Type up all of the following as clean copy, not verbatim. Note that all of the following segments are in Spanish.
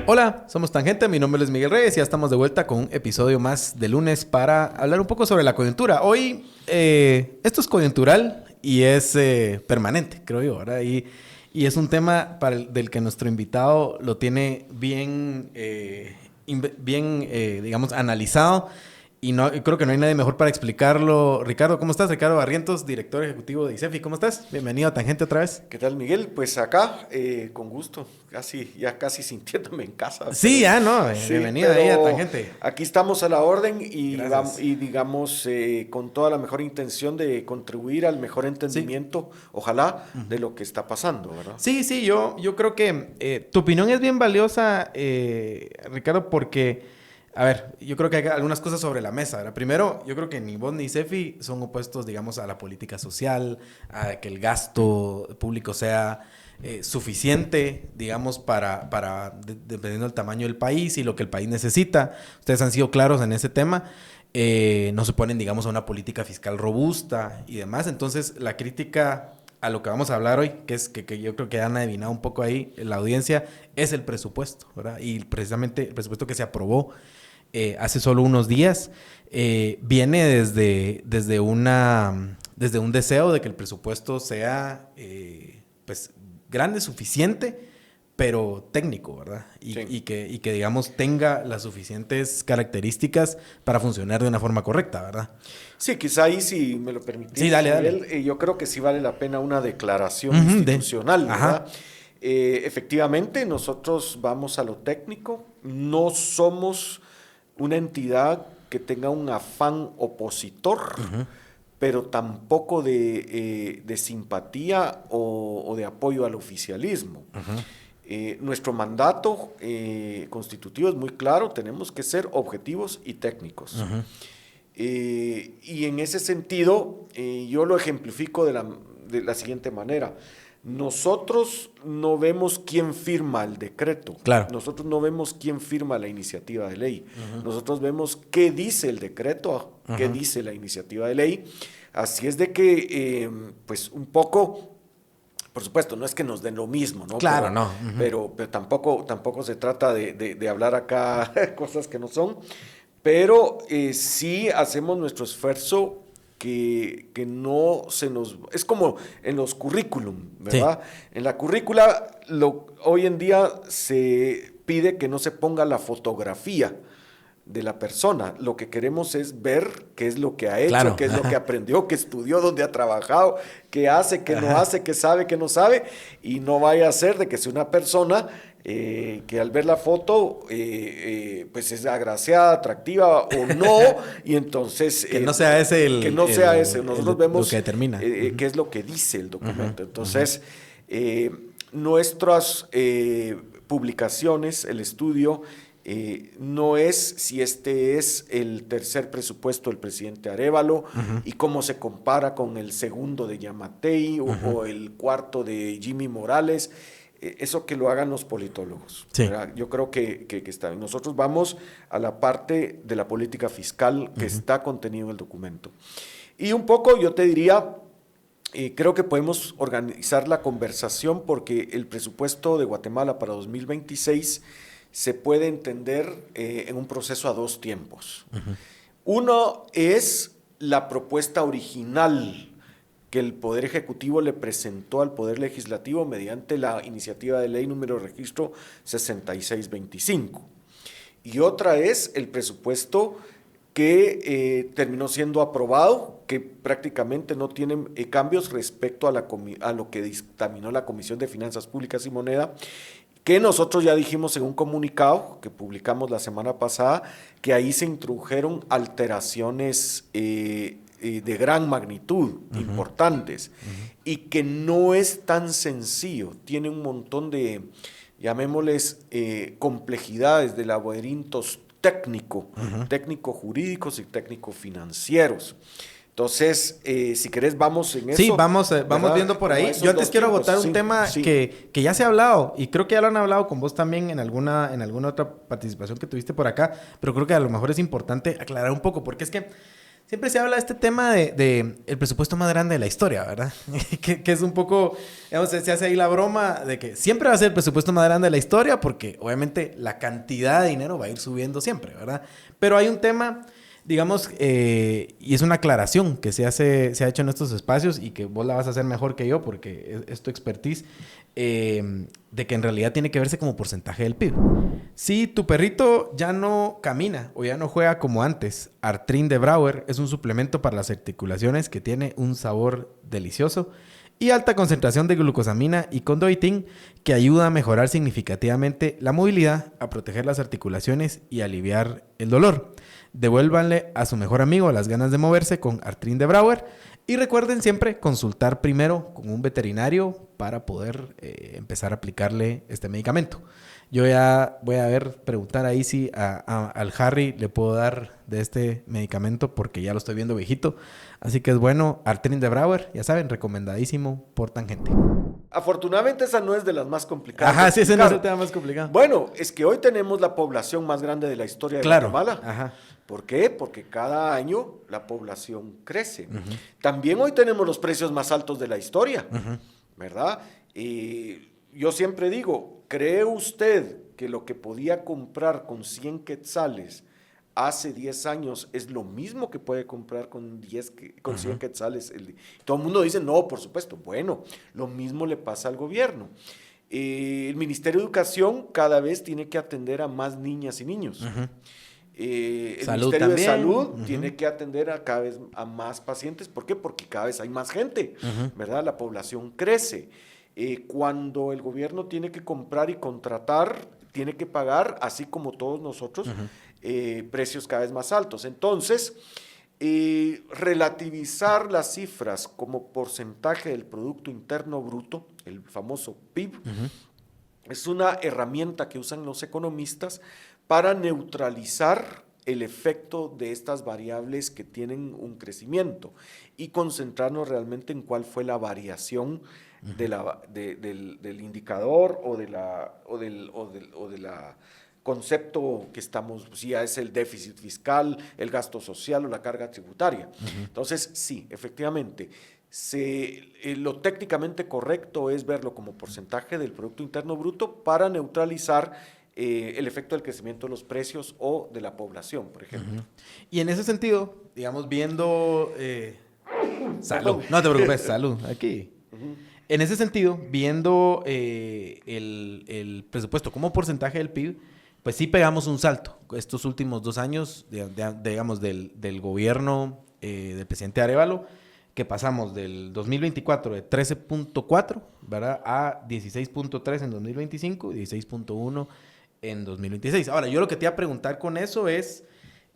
Hola, somos Tangente, mi nombre es Miguel Reyes y ya estamos de vuelta con un episodio más de lunes para hablar un poco sobre la coyuntura. Hoy esto es coyuntural y es permanente, creo yo, ¿verdad? Y es un tema del que nuestro invitado lo tiene bien, digamos, analizado. Y creo que no hay nadie mejor para explicarlo. Ricardo, ¿cómo estás? Ricardo Barrientos, director ejecutivo de ICEFI. ¿Cómo estás? Bienvenido a Tangente otra vez. ¿Qué tal, Miguel? Pues acá, con gusto, casi sintiéndome en casa. Sí, ya, ¿no? Sí, bienvenido ahí a Tangente. Aquí estamos a la orden y Digamos, con toda la mejor intención de contribuir al mejor entendimiento, sí, ojalá, de lo que está pasando, ¿verdad? Sí, yo creo que tu opinión es bien valiosa, Ricardo, porque... A ver, yo creo que hay algunas cosas sobre la mesa, ¿verdad? Primero, yo creo que ni vos ni ICEFI son opuestos, digamos, a la política social, a que el gasto público sea suficiente, digamos, dependiendo del tamaño del país y lo que el país necesita. Ustedes han sido claros en ese tema. No se ponen, digamos, a una política fiscal robusta y demás. Entonces, la crítica a lo que vamos a hablar hoy, que es que yo creo que han adivinado un poco ahí la audiencia, es el presupuesto, ¿verdad? Y precisamente el presupuesto que se aprobó hace solo unos días, viene desde un deseo de que el presupuesto sea pues grande, suficiente, pero técnico, ¿verdad? Sí. y que, digamos, tenga las suficientes características para funcionar de una forma correcta, ¿verdad? Sí, quizá ahí, si me lo permitís, sí, dale. Miguel, yo creo que sí vale la pena una declaración institucional, ¿verdad? Efectivamente, nosotros vamos a lo técnico, no somos una entidad que tenga un afán opositor, pero tampoco de simpatía o de apoyo al oficialismo. Nuestro mandato constitutivo es muy claro, tenemos que ser objetivos y técnicos. Y en ese sentido, yo lo ejemplifico de la siguiente manera. Nosotros no vemos quién firma el decreto. Claro. Nosotros no vemos quién firma la iniciativa de ley. Nosotros vemos qué dice el decreto, qué dice la iniciativa de ley. Así es de que, pues un poco, por supuesto, no es que nos den lo mismo, ¿no? Claro, no. Pero tampoco se trata de hablar acá cosas que no son. Pero sí hacemos nuestro esfuerzo que no se nos... Es como en los currículum, ¿verdad? Sí. En la currícula hoy en día se pide que no se ponga la fotografía de la persona. Lo que queremos es ver qué es lo que ha hecho, claro, qué es lo que aprendió, qué estudió, dónde ha trabajado, qué hace, qué no hace, qué sabe, qué no sabe, y no vaya a ser de que sea una persona que al ver la foto pues es agraciada, atractiva o no, y entonces... que no sea ese el... Nosotros vemos lo que determina. Qué es lo que dice el documento. Entonces, nuestras publicaciones, el estudio... no es si este es el tercer presupuesto del presidente Arévalo y cómo se compara con el segundo de Yamatei o el cuarto de Jimmy Morales. Eso que lo hagan los politólogos. Sí. Yo creo que está bien. Nosotros vamos a la parte de la política fiscal que está contenido en el documento. Y un poco yo te diría, creo que podemos organizar la conversación porque el presupuesto de Guatemala para 2026 se puede entender en un proceso a dos tiempos. Uno es la propuesta original que el Poder Ejecutivo le presentó al Poder Legislativo mediante la iniciativa de ley número de registro 6625. Y otra es el presupuesto que terminó siendo aprobado, que prácticamente no tiene cambios respecto a lo que dictaminó la Comisión de Finanzas Públicas y Moneda, que nosotros ya dijimos en un comunicado que publicamos la semana pasada, que ahí se introdujeron alteraciones de gran magnitud, importantes, y que no es tan sencillo, tiene un montón de, llamémosles, complejidades de laberintos técnico-jurídicos y técnico-financieros. Entonces, si querés, vamos en eso. Sí, vamos viendo por ahí. Yo antes quiero abotar un tema que ya se ha hablado, y creo que ya lo han hablado con vos también en alguna otra participación que tuviste por acá, pero creo que a lo mejor es importante aclarar un poco, porque es que siempre se habla de este tema de el presupuesto más grande de la historia, ¿verdad? que es un poco, digamos, se hace ahí la broma de que siempre va a ser el presupuesto más grande de la historia porque obviamente la cantidad de dinero va a ir subiendo siempre, ¿verdad? Pero hay un tema, digamos, y es una aclaración que se ha hecho en estos espacios y que vos la vas a hacer mejor que yo porque es tu expertise, de que en realidad tiene que verse como porcentaje del PIB. Si tu perrito ya no camina o ya no juega como antes, Artrin de Brouwer es un suplemento para las articulaciones que tiene un sabor delicioso y alta concentración de glucosamina y condoitín que ayuda a mejorar significativamente la movilidad, a proteger las articulaciones y aliviar el dolor. Devuélvanle a su mejor amigo las ganas de moverse con Artrin de Brouwer y recuerden siempre consultar primero con un veterinario para poder empezar a aplicarle este medicamento. Yo ya voy a preguntar ahí si al Harry le puedo dar de este medicamento porque ya lo estoy viendo viejito. Así que es bueno, Artrin de Brouwer, ya saben, recomendadísimo por Tangente. Afortunadamente esa no es de las más complicadas. Ajá, sí, ese no es el tema más complicado. Bueno, es que hoy tenemos la población más grande de la historia de Guatemala. Ajá. ¿Por qué? Porque cada año la población crece. También hoy tenemos los precios más altos de la historia, ¿verdad? Y yo siempre digo, ¿cree usted que lo que podía comprar con 100 quetzales hace 10 años es lo mismo que puede comprar con 100 quetzales? Todo el mundo dice, no, por supuesto. Bueno, lo mismo le pasa al gobierno. El Ministerio de Educación cada vez tiene que atender a más niñas y niños. El Ministerio de Salud tiene que atender cada vez a más pacientes. ¿Por qué? Porque cada vez hay más gente, ¿verdad? La población crece. Cuando el gobierno tiene que comprar y contratar, tiene que pagar, así como todos nosotros, precios cada vez más altos. Entonces, relativizar las cifras como porcentaje del Producto Interno Bruto, el famoso PIB, es una herramienta que usan los economistas para neutralizar el efecto de estas variables que tienen un crecimiento y concentrarnos realmente en cuál fue la variación del indicador o del concepto que estamos, si ya es el déficit fiscal, el gasto social o la carga tributaria. Entonces, sí, efectivamente, lo técnicamente correcto es verlo como porcentaje del Producto Interno Bruto para neutralizar el efecto del crecimiento de los precios o de la población, por ejemplo. Y en ese sentido, digamos, viendo... salud, no te preocupes, salud, aquí. En ese sentido, viendo el presupuesto como porcentaje del PIB, pues sí pegamos un salto. Estos últimos 2 años, digamos, del gobierno del presidente Arévalo, que pasamos del 2024 de 13.4, ¿verdad?, a 16.3 en 2025 y 16.1 en 2026. Ahora, yo lo que te iba a preguntar con eso es,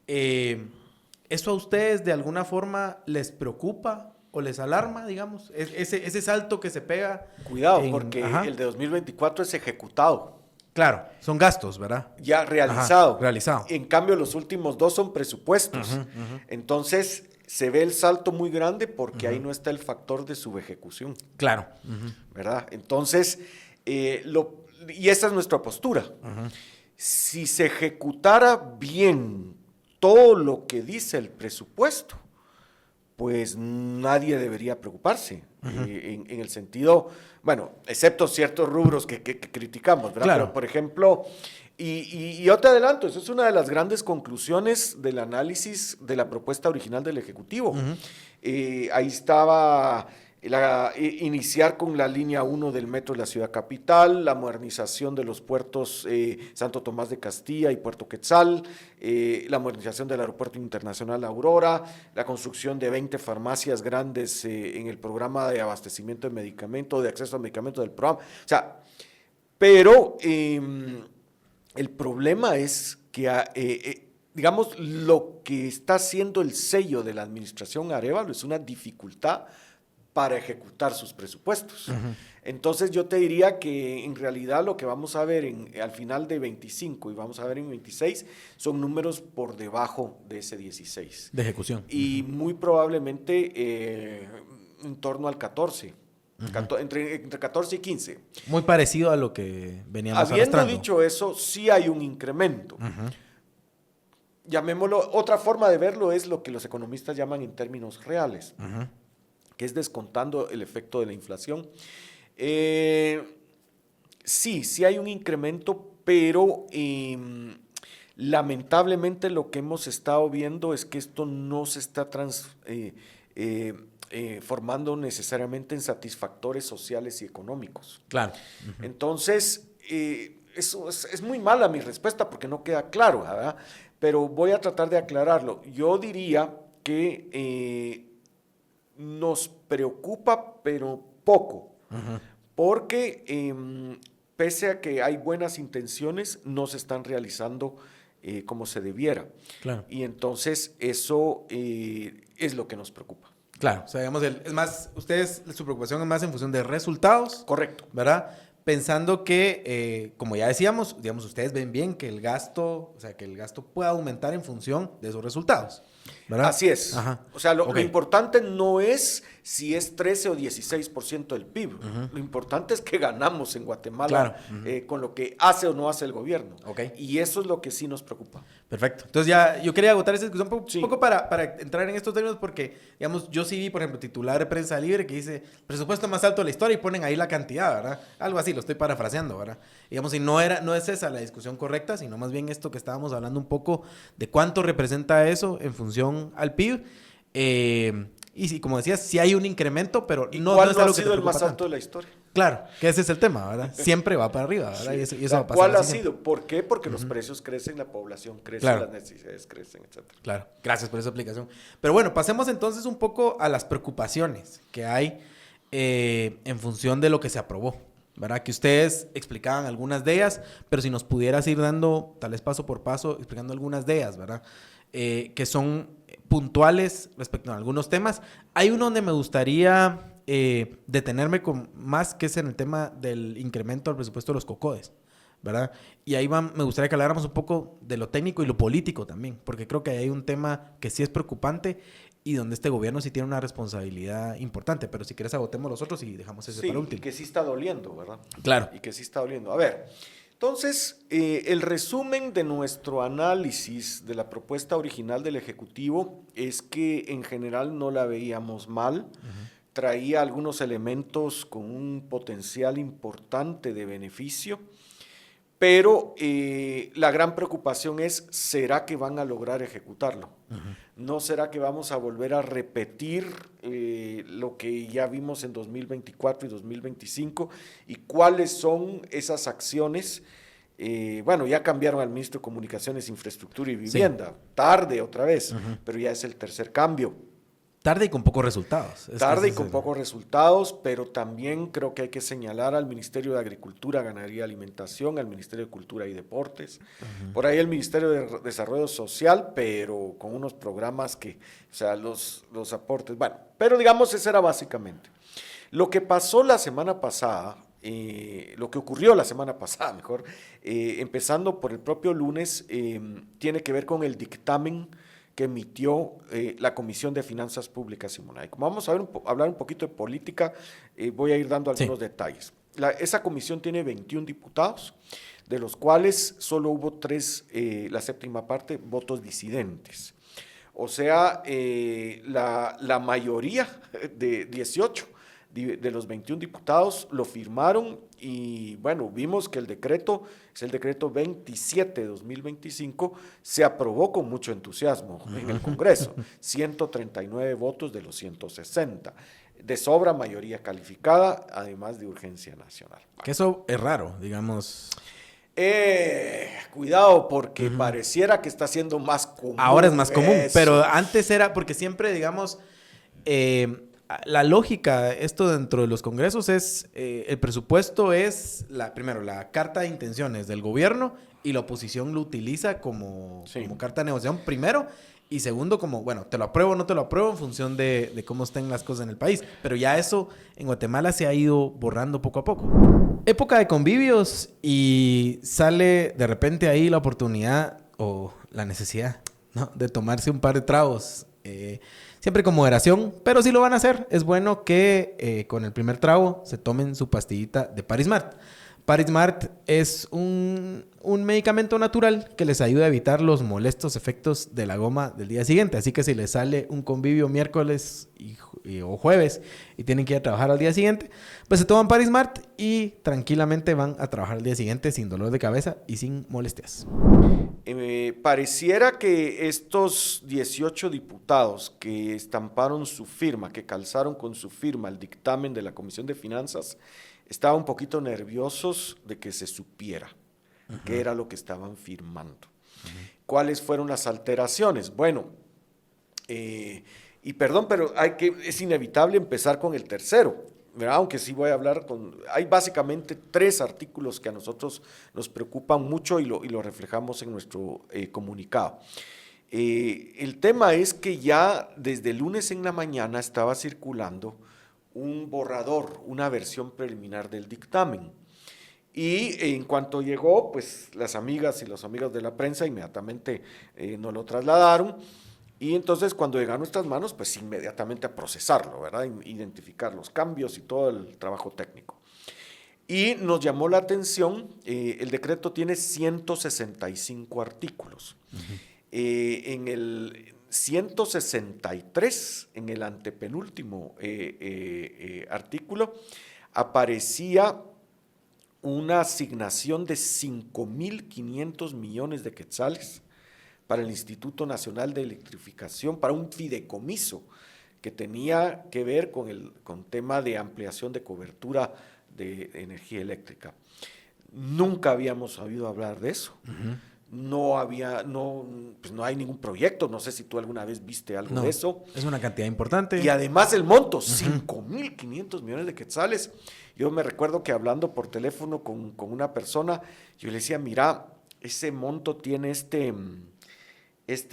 ¿eso a ustedes de alguna forma les preocupa o les alarma, digamos? Ese salto que se pega. Cuidado, porque el de 2024 es ejecutado. Claro, son gastos, ¿verdad? Ya realizado. Realizado. En cambio, los últimos 2 son presupuestos. Entonces, se ve el salto muy grande porque ahí no está el factor de subejecución. Claro. ¿Verdad? Entonces, y esa es nuestra postura. Si se ejecutara bien todo lo que dice el presupuesto, pues nadie debería preocuparse. En el sentido, bueno, excepto ciertos rubros que criticamos, ¿verdad? Claro. Pero, por ejemplo, y yo te adelanto, eso es una de las grandes conclusiones del análisis de la propuesta original del Ejecutivo. Ahí estaba iniciar con la línea 1 del metro de la ciudad capital, la modernización de los puertos Santo Tomás de Castilla y Puerto Quetzal, la modernización del aeropuerto internacional Aurora, la construcción de 20 farmacias grandes en el programa de abastecimiento de medicamentos, de acceso a medicamentos del programa. O sea, pero el problema es que digamos, lo que está haciendo el sello de la administración Arévalo es una dificultad para ejecutar sus presupuestos. Entonces yo te diría que en realidad lo que vamos a ver al final de 25 y vamos a ver en 26 son números por debajo de ese 16. De ejecución. Y muy probablemente en torno al 14. Entre 14 y 15. Muy parecido a lo que veníamos Habiendo arrastrando. dicho eso, sí hay un incremento. llamémoslo, otra forma de verlo es lo que los economistas llaman en términos reales, que es descontando el efecto de la inflación. Sí hay un incremento, pero lamentablemente lo que hemos estado viendo es que esto no se está formando necesariamente en satisfactores sociales y económicos. Claro. Entonces, eso es muy mala mi respuesta porque no queda claro, ¿verdad? Pero voy a tratar de aclararlo. Yo diría que nos preocupa, pero poco, porque pese a que hay buenas intenciones, no se están realizando como se debiera. Claro. Y entonces eso es lo que nos preocupa. Claro, o sea, digamos, es más, ustedes, su preocupación es más en función de resultados. Correcto. ¿Verdad? Pensando que, como ya decíamos, digamos, ustedes ven bien que el gasto, o sea, que el gasto pueda aumentar en función de esos resultados, ¿verdad? Así es. Ajá. O sea, lo Okay. importante no es si es 13 o 16% del PIB. Lo importante es que ganamos en Guatemala con lo que hace o no hace el gobierno. Okay. Y eso es lo que sí nos preocupa. Perfecto. Entonces ya yo quería agotar esa discusión un poco Sí. para entrar en estos términos porque, digamos, yo sí vi, por ejemplo, titular de Prensa Libre que dice presupuesto más alto de la historia y ponen ahí la cantidad, ¿verdad? Algo así, lo estoy parafraseando, ¿verdad? Digamos, y no es esa la discusión correcta, sino más bien esto que estábamos hablando un poco de cuánto representa eso en función al PIB. Y sí, como decías, sí hay un incremento, pero ¿Y no cuál es no ha algo que te sido el preocupa más alto tanto. de la historia? Claro, que ese es el tema, ¿verdad? Siempre va para arriba, ¿verdad? Sí. Y eso va a pasar ¿Cuál ha así siempre. sido? ¿Por qué? Porque los precios crecen, la población crece, Claro. las necesidades crecen, etc. Claro, gracias por esa explicación. Pero bueno, pasemos entonces un poco a las preocupaciones que hay en función de lo que se aprobó, ¿verdad? Que ustedes explicaban algunas de ellas, pero si nos pudieras ir dando, tal vez paso por paso, explicando algunas de ellas, ¿verdad? Que son puntuales respecto a algunos temas. Hay uno donde me gustaría detenerme con más, que es en el tema del incremento al presupuesto de los COCODES, ¿verdad? Y ahí me gustaría que habláramos un poco de lo técnico y lo político también, porque creo que hay un tema que sí es preocupante y donde este gobierno sí tiene una responsabilidad importante, pero si quieres agotemos los otros y dejamos ese para Sí, último. y que sí está doliendo, ¿verdad? Claro. Y que sí está doliendo. A ver, entonces, el resumen de nuestro análisis de la propuesta original del Ejecutivo es que en general no la veíamos mal. Traía algunos elementos con un potencial importante de beneficio, pero la gran preocupación es, ¿será que van a lograr ejecutarlo? ¿No será que vamos a volver a repetir lo que ya vimos en 2024 y 2025? ¿Y cuáles son esas acciones? Bueno, ya cambiaron al ministro de Comunicaciones, Infraestructura y Vivienda. Sí. Tarde otra vez, pero ya es el tercer cambio. Tarde y con pocos resultados. Tarde y con pocos resultados, pero también creo que hay que señalar al Ministerio de Agricultura, Ganadería y Alimentación, al Ministerio de Cultura y Deportes, por ahí el Ministerio de Desarrollo Social, pero con unos programas que, o sea, los aportes, bueno, pero digamos, eso era básicamente. Lo que pasó la semana pasada, lo que ocurrió la semana pasada, mejor, empezando por el propio lunes, tiene que ver con el dictamen que emitió la Comisión de Finanzas Públicas y Moneda. Y como vamos a hablar un poquito de política, voy a ir dando algunos detalles. Esa comisión tiene 21 diputados, de los cuales solo hubo 3, la séptima parte, votos disidentes. O sea, la mayoría de 18 de los 21 diputados lo firmaron y bueno, vimos que el decreto, es el decreto 27 de 2025, se aprobó con mucho entusiasmo en el Congreso, 139 votos de los 160, de sobra mayoría calificada, además de urgencia nacional. Que eso es raro, digamos. Cuidado, porque pareciera que está siendo más común. Ahora es más común, eso. Pero antes era, porque siempre, digamos, la lógica, esto dentro de los congresos es, el presupuesto es, primero, la carta de intenciones del gobierno y la oposición lo utiliza como carta de negociación, primero, y segundo, como, bueno, te lo apruebo o no te lo apruebo en función de cómo estén las cosas en el país. Pero ya eso en Guatemala se ha ido borrando poco a poco. Época de convivios y sale de repente ahí la oportunidad o la necesidad, ¿no?, de tomarse un par de tragos. Siempre con moderación, pero si lo van a hacer, es bueno que con el primer trago se tomen su pastillita de Parismart Parismart es un medicamento natural que les ayuda a evitar los molestos efectos de la goma del día siguiente. Así que si les sale un convivio miércoles o jueves y tienen que ir a trabajar al día siguiente, pues se toman Parismart y tranquilamente van a trabajar al día siguiente sin dolor de cabeza y sin molestias. Pareciera que estos 18 diputados que estamparon su firma, que calzaron con su firma el dictamen de la Comisión de Finanzas, estaban un poquito nerviosos de que se supiera qué era lo que estaban firmando. ¿Cuáles fueron las alteraciones? Bueno, y perdón, pero es inevitable empezar con el tercero, ¿verdad? Aunque sí voy a hablar hay básicamente 3 artículos que a nosotros nos preocupan mucho y lo reflejamos en nuestro comunicado. El tema es que ya desde el lunes en la mañana estaba circulando un borrador, una versión preliminar del dictamen. Y en cuanto llegó, pues las amigas y los amigos de la prensa inmediatamente nos lo trasladaron. Y entonces cuando llegó a nuestras manos, pues inmediatamente a procesarlo, ¿verdad? Identificar los cambios y todo el trabajo técnico. Y nos llamó la atención, el decreto tiene 165 artículos. En el 163, en el antepenúltimo artículo, aparecía una asignación de 5.500 millones de quetzales para el Instituto Nacional de Electrificación, para un fideicomiso que tenía que ver con tema de ampliación de cobertura de energía eléctrica. Nunca habíamos oído hablar de eso. No hay ningún proyecto, no sé si tú alguna vez viste algo de eso. Es una cantidad importante. Y además el monto, 5.500 millones de quetzales. Yo me recuerdo que hablando por teléfono con una persona, yo le decía, mira, ese monto tiene este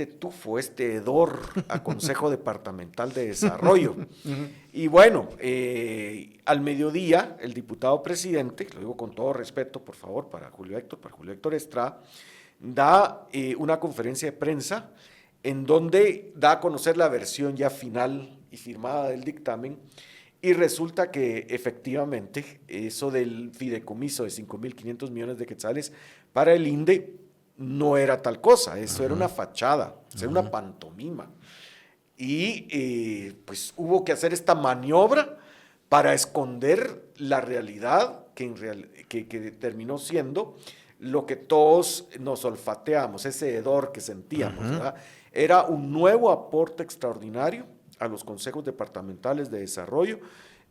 tufo, este hedor a Consejo Departamental de Desarrollo. Y bueno, al mediodía, el diputado presidente, lo digo con todo respeto, por favor, para Julio Héctor Estrada, da una conferencia de prensa en donde da a conocer la versión ya final y firmada del dictamen, y resulta que efectivamente eso del fideicomiso de 5.500 millones de quetzales para el INDE no era tal cosa, eso era una fachada, era una pantomima. Y pues hubo que hacer esta maniobra para esconder la realidad que terminó siendo lo que todos nos olfateamos, ese hedor que sentíamos, ¿verdad? Era un nuevo aporte extraordinario a los consejos departamentales de desarrollo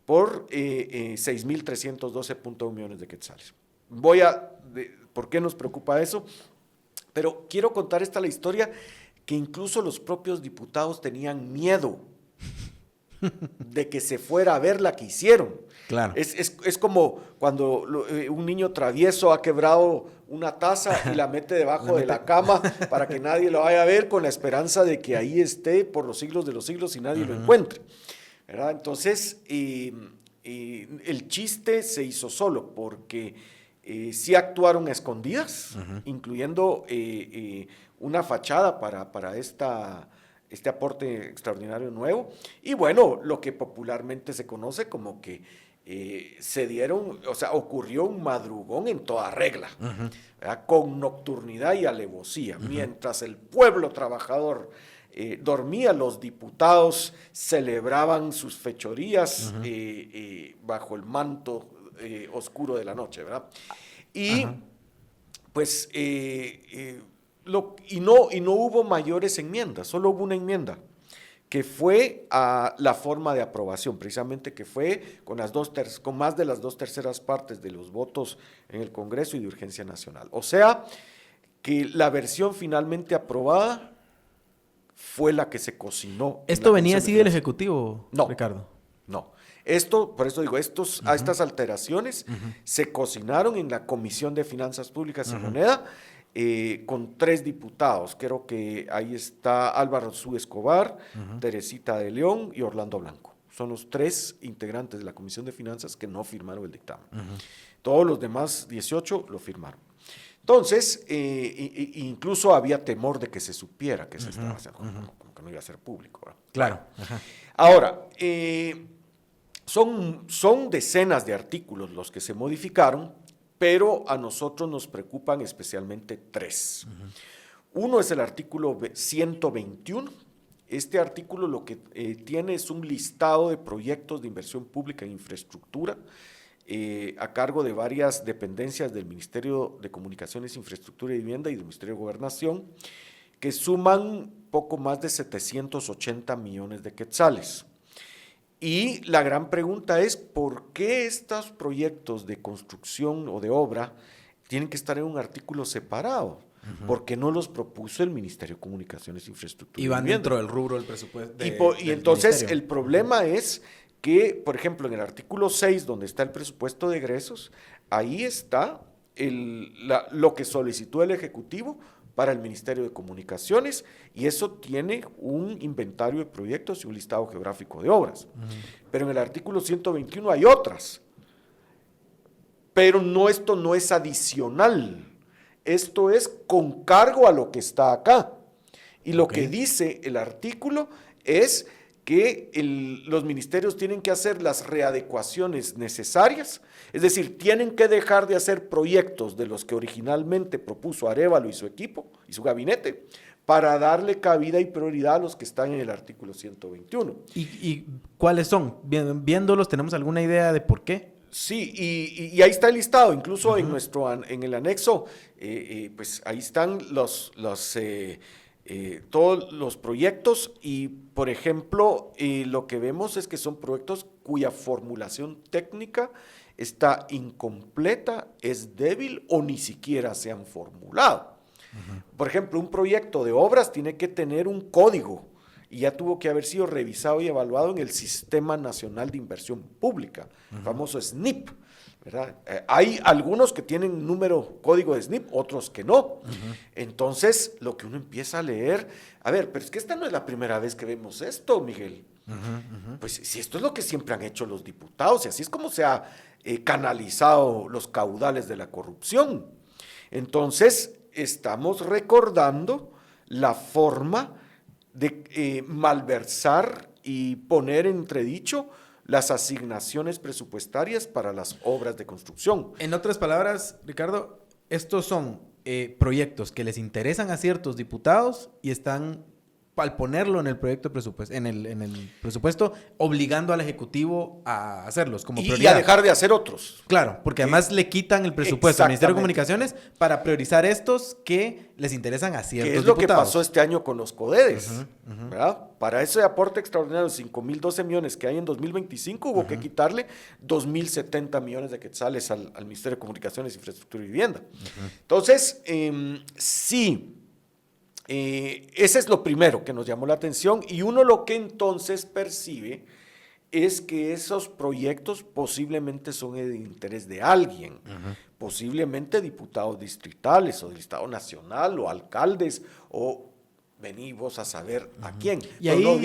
por 6.312.1 millones de quetzales. ¿Por qué nos preocupa eso? Pero quiero contar la historia que incluso los propios diputados tenían miedo de que se fuera a ver la que hicieron. Claro. Es como cuando un niño travieso ha quebrado una taza y la mete debajo de la cama para que nadie lo vaya a ver, con la esperanza de que ahí esté por los siglos de los siglos y nadie lo encuentre, ¿verdad? Entonces, el chiste se hizo solo porque sí actuaron a escondidas, incluyendo una fachada para este aporte extraordinario nuevo. Y bueno, lo que popularmente se conoce como que ocurrió un madrugón en toda regla, con nocturnidad y alevosía. Mientras el pueblo trabajador dormía, los diputados celebraban sus fechorías bajo el manto oscuro de la noche, ¿verdad? Y pues no hubo mayores enmiendas, solo hubo una enmienda que fue a la forma de aprobación, precisamente que fue con más de las 2/3 partes de los votos en el Congreso y de urgencia nacional. O sea, que la versión finalmente aprobada fue la que se cocinó. ¿Esto venía así del Ejecutivo, no, Ricardo? No. Por eso digo, estas alteraciones se cocinaron en la Comisión de Finanzas Públicas y Moneda, con 3 diputados. Creo que ahí está Álvaro Zú Escobar, Teresita de León y Orlando Blanco. Son los 3 integrantes de la Comisión de Finanzas que no firmaron el dictamen. Todos los demás 18 lo firmaron. Entonces, incluso había temor de que se supiera que se estaba haciendo, como que no iba a ser público, ¿verdad? Claro. Ahora, son decenas de artículos los que se modificaron, pero a nosotros nos preocupan especialmente tres. Uno es el artículo 121. Este artículo lo que tiene es un listado de proyectos de inversión pública en infraestructura a cargo de varias dependencias del Ministerio de Comunicaciones, Infraestructura y Vivienda y del Ministerio de Gobernación, que suman poco más de 780 millones de quetzales. Y la gran pregunta es, ¿por qué estos proyectos de construcción o de obra tienen que estar en un artículo separado? ¿Por qué no los propuso el Ministerio de Comunicaciones, Infraestructura y van dentro del rubro del presupuesto? Y entonces el problema es que, por ejemplo, en el artículo 6, donde está el presupuesto de egresos, ahí está lo que solicitó el Ejecutivo para el Ministerio de Comunicaciones, y eso tiene un inventario de proyectos y un listado geográfico de obras. Pero en el artículo 121 hay otras. Pero esto no es adicional. Esto es con cargo a lo que está acá. Y lo que dice el artículo es que los ministerios tienen que hacer las readecuaciones necesarias, es decir, tienen que dejar de hacer proyectos de los que originalmente propuso Arévalo y su equipo y su gabinete para darle cabida y prioridad a los que están en el artículo 121. ¿Y cuáles son? Viéndolos, ¿tenemos alguna idea de por qué? Sí, y ahí está el listado, incluso en el anexo, pues ahí están todos los proyectos y, por ejemplo, lo que vemos es que son proyectos cuya formulación técnica está incompleta, es débil o ni siquiera se han formulado. Por ejemplo, un proyecto de obras tiene que tener un código y ya tuvo que haber sido revisado y evaluado en el Sistema Nacional de Inversión Pública, el famoso SNIP, ¿verdad? Hay algunos que tienen código de SNIP, otros que no. Entonces, lo que uno empieza a leer, a ver, pero es que esta no es la primera vez que vemos esto, Miguel. Pues si esto es lo que siempre han hecho los diputados, y así es como se ha canalizado los caudales de la corrupción. Entonces, estamos recordando la forma de malversar y poner en entredicho las asignaciones presupuestarias para las obras de construcción. En otras palabras, Ricardo, estos son proyectos que les interesan a ciertos diputados y están, al ponerlo en el proyecto de presupuesto, en el presupuesto, obligando al Ejecutivo a hacerlos como prioridad. Y a dejar de hacer otros. Claro, porque además le quitan el presupuesto al Ministerio de Comunicaciones para priorizar estos que les interesan a ciertos diputados. Que es lo que pasó este año con los CODEDES, ¿verdad? Para ese aporte extraordinario de 5,012 millones que hay en 2025, hubo que quitarle 2,070 millones de quetzales al Ministerio de Comunicaciones, Infraestructura y Vivienda. Entonces, sí, ese es lo primero que nos llamó la atención, y uno lo que entonces percibe es que esos proyectos posiblemente son de interés de alguien, posiblemente diputados distritales o del Estado Nacional o alcaldes o vení vos a saber a quién. Y ahí, no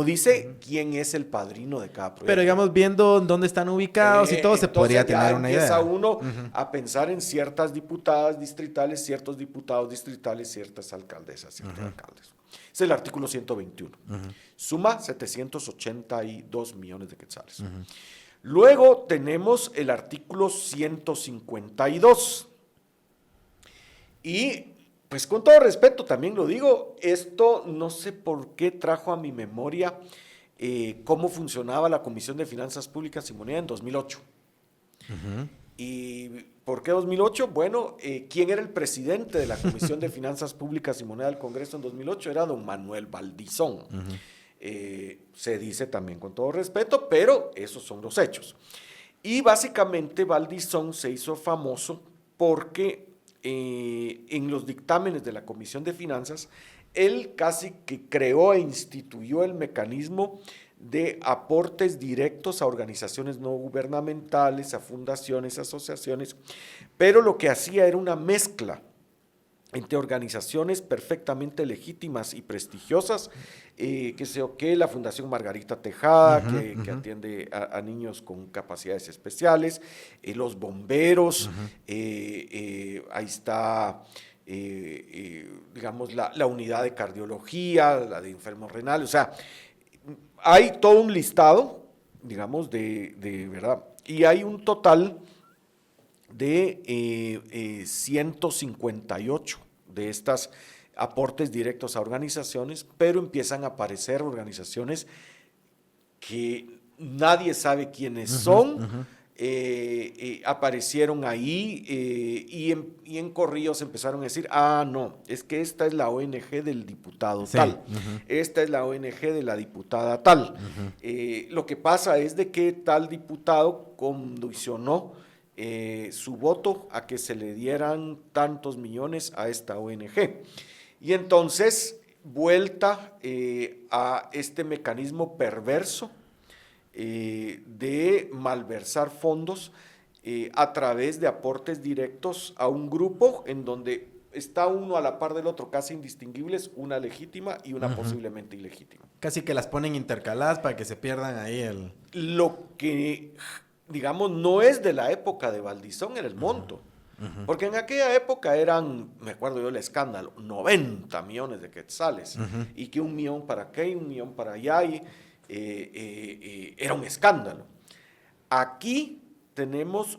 dice quién es el padrino de cada proyecto. Pero digamos, viendo dónde están ubicados y todo, se podría tener una idea. Empieza uno a pensar en ciertas diputadas distritales, ciertos diputados distritales, ciertas alcaldesas, ciertos alcaldes. Es el artículo 121. Suma 782 millones de quetzales. Luego tenemos el artículo 152. Y pues con todo respeto también lo digo, esto no sé por qué trajo a mi memoria cómo funcionaba la Comisión de Finanzas Públicas y Moneda en 2008. ¿Y por qué 2008? Bueno, ¿quién era el presidente de la Comisión de Finanzas Públicas y Moneda del Congreso en 2008? Era don Manuel Valdizón. Se dice también con todo respeto, pero esos son los hechos. Y básicamente Valdizón se hizo famoso porque en los dictámenes de la Comisión de Finanzas, él casi que creó e instituyó el mecanismo de aportes directos a organizaciones no gubernamentales, a fundaciones, asociaciones, pero lo que hacía era una mezcla entre organizaciones perfectamente legítimas y prestigiosas, que la Fundación Margarita Tejada, que atiende a niños con capacidades especiales, los bomberos, ahí está, digamos, la unidad de cardiología, la de enfermos renales, o sea, hay todo un listado, digamos, de verdad, y hay un total de 158 de estas aportes directos a organizaciones, pero empiezan a aparecer organizaciones que nadie sabe quiénes son. Aparecieron ahí y en corrillos empezaron a decir, no, es que esta es la ONG del diputado tal, esta es la ONG de la diputada tal. Lo que pasa es de que tal diputado condicionó su voto a que se le dieran tantos millones a esta ONG. Y entonces, vuelta a este mecanismo perverso de malversar fondos a través de aportes directos a un grupo en donde está uno a la par del otro, casi indistinguibles, una legítima y una posiblemente ilegítima. Casi que las ponen intercaladas para que se pierdan ahí Lo que, digamos, no es de la época de Valdizón era el monto. Porque en aquella época eran, me acuerdo yo el escándalo, 90 millones de quetzales, y que 1 millón para acá y 1 millón para allá, y era un escándalo. Aquí tenemos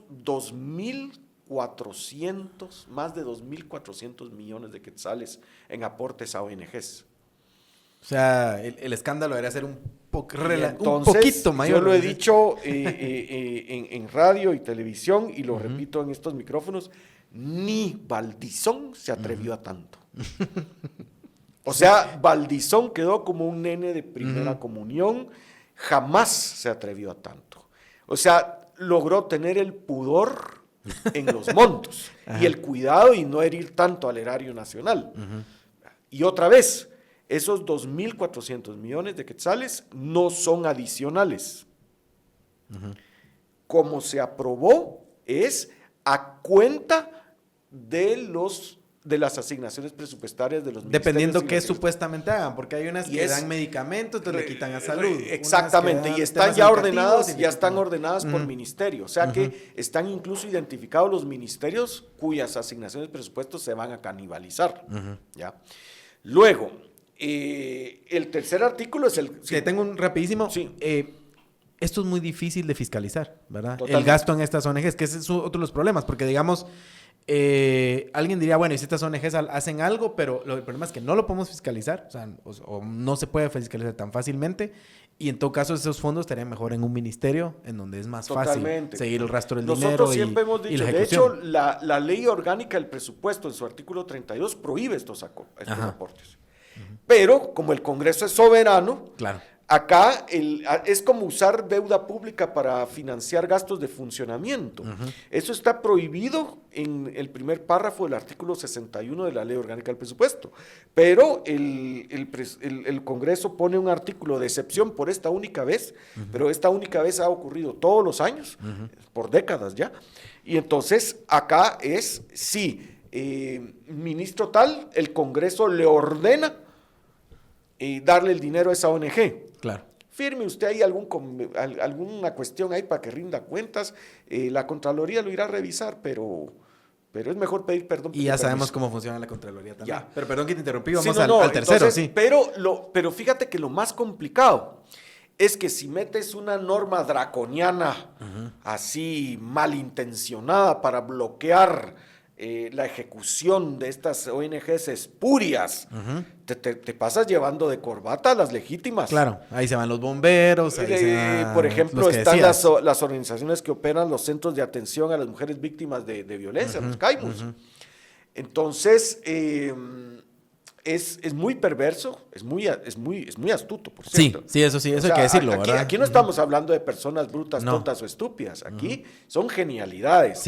más de 2.400 millones de quetzales en aportes a ONGs. O sea, el escándalo era ser un Entonces, poquito mayor. Yo lo he dicho en radio y televisión y lo repito en estos micrófonos, ni Valdizón se atrevió a tanto. O sea, Valdizón quedó como un nene de primera comunión, jamás se atrevió a tanto. O sea, logró tener el pudor en los montos y el cuidado y no herir tanto al erario nacional. Y otra vez, esos 2.400 millones de quetzales no son adicionales. Como se aprobó es a cuenta de las asignaciones presupuestarias de los ministerios. Dependiendo qué supuestamente hagan, porque hay unas que dan medicamentos, entonces le quitan a salud. Exactamente, y están ya ordenadas por ministerio, o sea que están incluso identificados los ministerios cuyas asignaciones de presupuestos se van a canibalizar. ¿Ya? Luego, el tercer artículo es el... Sí, tengo un rapidísimo. Sí. Esto es muy difícil de fiscalizar, ¿verdad? Totalmente. El gasto en estas ONGs, que ese es otro de los problemas, porque digamos, alguien diría, bueno, y si estas ONGs hacen algo, pero el problema es que no lo podemos fiscalizar, o no se puede fiscalizar tan fácilmente, y en todo caso esos fondos estarían mejor en un ministerio, en donde es más fácil seguir el rastro del dinero. Nosotros siempre hemos y dicho, la de ejecución. hecho, la ley orgánica del presupuesto en su artículo 32 prohíbe estos aportes. Pero, como el Congreso es soberano, claro, acá es como usar deuda pública para financiar gastos de funcionamiento. Eso está prohibido en el primer párrafo del artículo 61 de la Ley Orgánica del Presupuesto. Pero el Congreso pone un artículo de excepción por esta única vez, pero esta única vez ha ocurrido todos los años, por décadas ya. Y entonces acá es, ministro tal, el Congreso le ordena darle el dinero a esa ONG. claro. Firme usted ahí alguna cuestión ahí para que rinda cuentas. La Contraloría lo irá a revisar, pero es mejor pedir perdón. Y ya sabemos cómo funciona la Contraloría también. Ya. Pero perdón que te interrumpí, vamos Sí, al tercero, entonces, sí. Pero fíjate que lo más complicado es que si metes una norma draconiana así malintencionada para bloquear la ejecución de estas ONGs espurias, te pasas llevando de corbata a las legítimas. Claro, ahí se van los bomberos, ahí se van por ejemplo, los que están decías. las organizaciones que operan los centros de atención a las mujeres víctimas de violencia, los CAIMUS. Entonces, es muy perverso, es muy astuto, por cierto. Sí, eso hay que decirlo, ¿verdad? Aquí no estamos hablando de personas brutas, tontas o estúpidas. Aquí son genialidades,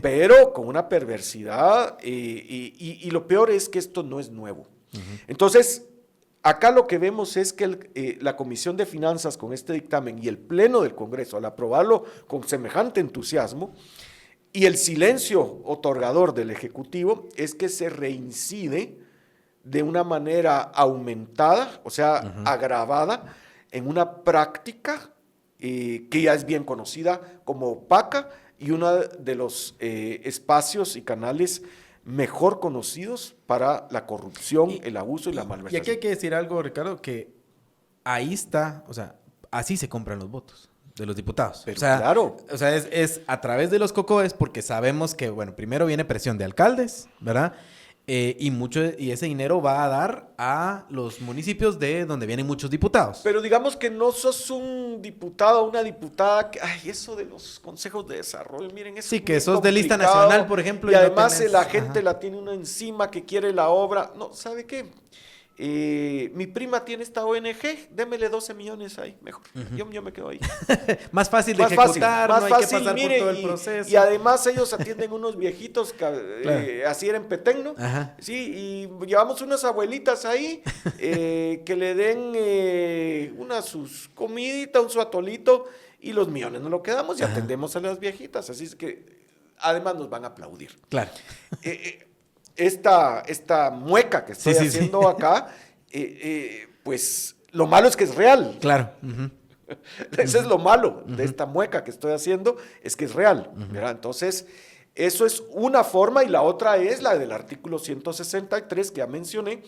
pero con una perversidad. Y lo peor es que esto no es nuevo. Entonces, acá lo que vemos es que la Comisión de Finanzas con este dictamen y el Pleno del Congreso, al aprobarlo con semejante entusiasmo, y el silencio otorgador del Ejecutivo, es que se reincide de una manera aumentada, o sea, agravada, en una práctica que ya es bien conocida como opaca y uno de los espacios y canales mejor conocidos para la corrupción, el abuso y la malversación. Y aquí hay que decir algo, Ricardo, que ahí está, o sea, así se compran los votos. de los diputados. Pero claro. O sea, es a través de los COCODES porque sabemos que, bueno, primero viene presión de alcaldes, ¿verdad? Y ese dinero va a dar a los municipios de donde vienen muchos diputados. Pero digamos que no sos un diputado o una diputada que, ay, eso de los consejos de desarrollo, miren, eso sí, es que muy sos de lista complicado, nacional, por ejemplo. y no además tenés- la gente ajá. la tiene uno encima que quiere la obra. No, ¿sabe qué? Mi prima tiene esta ONG, démele 12 millones ahí, mejor. Yo me quedo ahí. Más fácil de Más ejecutar, más no hay fácil, que pasar mire, por todo el proceso. y además ellos atienden unos viejitos, Claro. así era en Petén, ¿no? Ajá. Sí, y llevamos unas abuelitas ahí que le den sus comiditas, su atolito, y los millones nos lo quedamos y Ajá. atendemos a las viejitas. Así es que además nos van a aplaudir. Claro. Esta mueca que estoy Sí. haciendo acá, pues lo malo es que es real. Claro. Ujú. Ese es lo malo de esta mueca que estoy haciendo, es que es real, ¿verdad? Entonces, eso es una forma y la otra es la del artículo 163 que ya mencioné.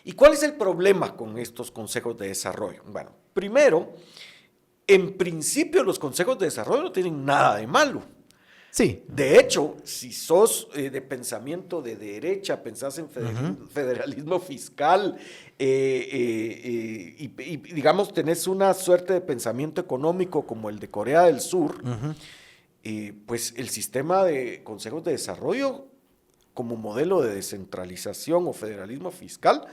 ¿Y cuál es el problema con estos consejos de desarrollo? Bueno, primero, en principio los consejos de desarrollo no tienen nada de malo. Sí. De hecho, si sos de pensamiento de derecha, pensás en federalismo fiscal y digamos tenés una suerte de pensamiento económico como el de Corea del Sur, pues el sistema de consejos de desarrollo como modelo de descentralización o federalismo fiscal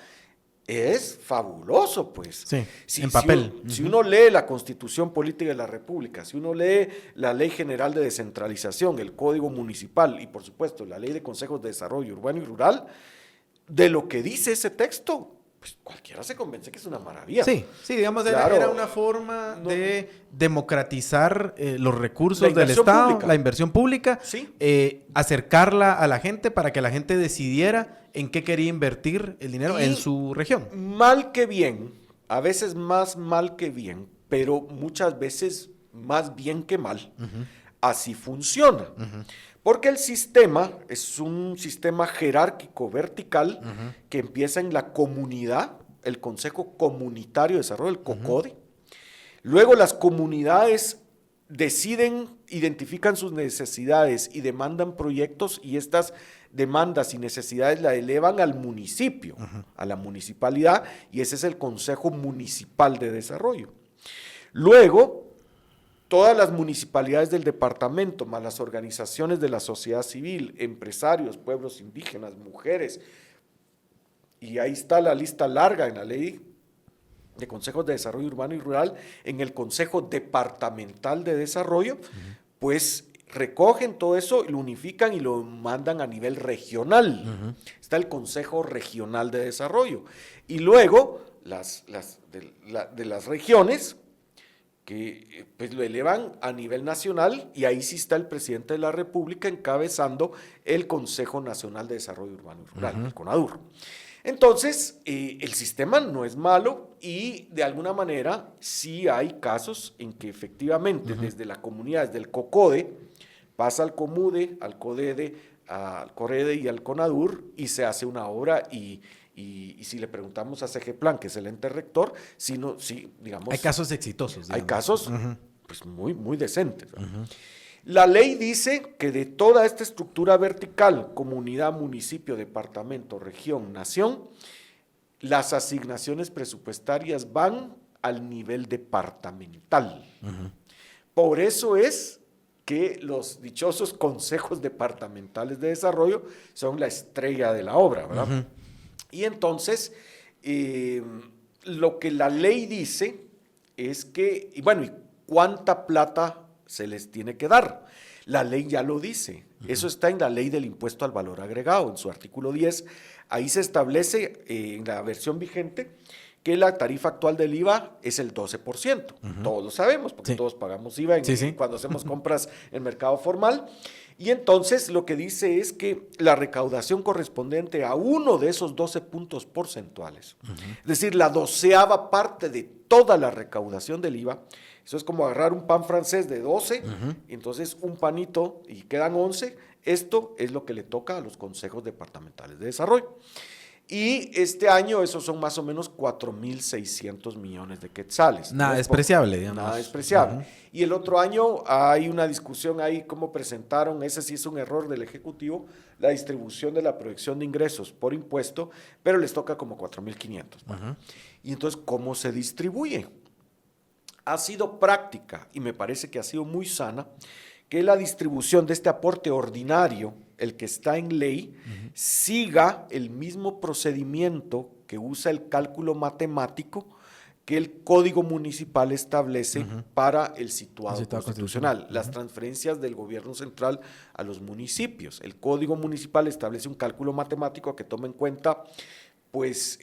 es fabuloso, pues. Sí, en papel. Si uno lee la Constitución Política de la República, si uno lee la Ley General de Descentralización, el Código Municipal y, por supuesto, la Ley de Consejos de Desarrollo Urbano y Rural, de lo que dice ese texto, pues cualquiera se convence que es una maravilla. Sí, digamos, Claro. era una forma de democratizar los recursos del inversión Estado, pública. la inversión pública, Sí. acercarla a la gente para que la gente decidiera en qué quería invertir el dinero Y en su región. Mal que bien, a veces más mal que bien, pero muchas veces más bien que mal. Así funciona. Porque el sistema es un sistema jerárquico vertical que empieza en la comunidad, el Consejo Comunitario de Desarrollo, el COCODE. Luego las comunidades deciden, identifican sus necesidades y demandan proyectos y estas demandas y necesidades la elevan al municipio, a la municipalidad, y ese es el Consejo Municipal de Desarrollo. Luego, todas las municipalidades del departamento, más las organizaciones de la sociedad civil, empresarios, pueblos indígenas, mujeres, y ahí está la lista larga en la ley de consejos de desarrollo urbano y rural, en el Consejo Departamental de Desarrollo, pues recogen todo eso, lo unifican y lo mandan a nivel regional. Está el Consejo Regional de Desarrollo. Y luego, de las regiones, que pues lo elevan a nivel nacional, y ahí sí está el presidente de la República encabezando el Consejo Nacional de Desarrollo Urbano y Rural, el CONADUR. Entonces, el sistema no es malo y de alguna manera sí hay casos en que efectivamente desde la comunidad, desde el COCODE, pasa al COMUDE, al CODEDE, al COREDE y al CONADUR y se hace una obra y si le preguntamos a CGPLAN, que es el ente rector, digamos... Hay casos exitosos. Hay digamos. casos pues muy, muy decentes. La ley dice que de toda esta estructura vertical, comunidad, municipio, departamento, región, nación, las asignaciones presupuestarias van al nivel departamental. Por eso es que los dichosos consejos departamentales de desarrollo son la estrella de la obra, ¿verdad? Y entonces, lo que la ley dice es que, ¿y cuánta plata se les tiene que dar? La ley ya lo dice. Eso está en la ley del impuesto al valor agregado, en su artículo 10. Ahí se establece, en la versión vigente, que la tarifa actual del IVA es el 12%. Todos lo sabemos, porque todos pagamos IVA cuando hacemos compras en mercado formal. Y entonces lo que dice es que la recaudación correspondiente a uno de esos 12 puntos porcentuales, es decir, la 12ª parte de toda la recaudación del IVA, eso es como agarrar un pan francés de 12, y entonces un panito y quedan 11, esto es lo que le toca a los consejos departamentales de desarrollo. Y este año esos son más o menos 4.600 millones de quetzales. Nada despreciable, digamos. Nada despreciable. Y el otro año hay una discusión ahí, cómo presentaron, ese sí es un error del Ejecutivo, la distribución de la proyección de ingresos por impuesto, pero les toca como 4.500. Y entonces, ¿cómo se distribuye? Ha sido práctica, y me parece que ha sido muy sana, que la distribución de este aporte ordinario, el que está en ley, siga el mismo procedimiento que usa el cálculo matemático que el Código Municipal establece para el situado constitucional, las transferencias del gobierno central a los municipios. El Código Municipal establece un cálculo matemático que toma en cuenta pues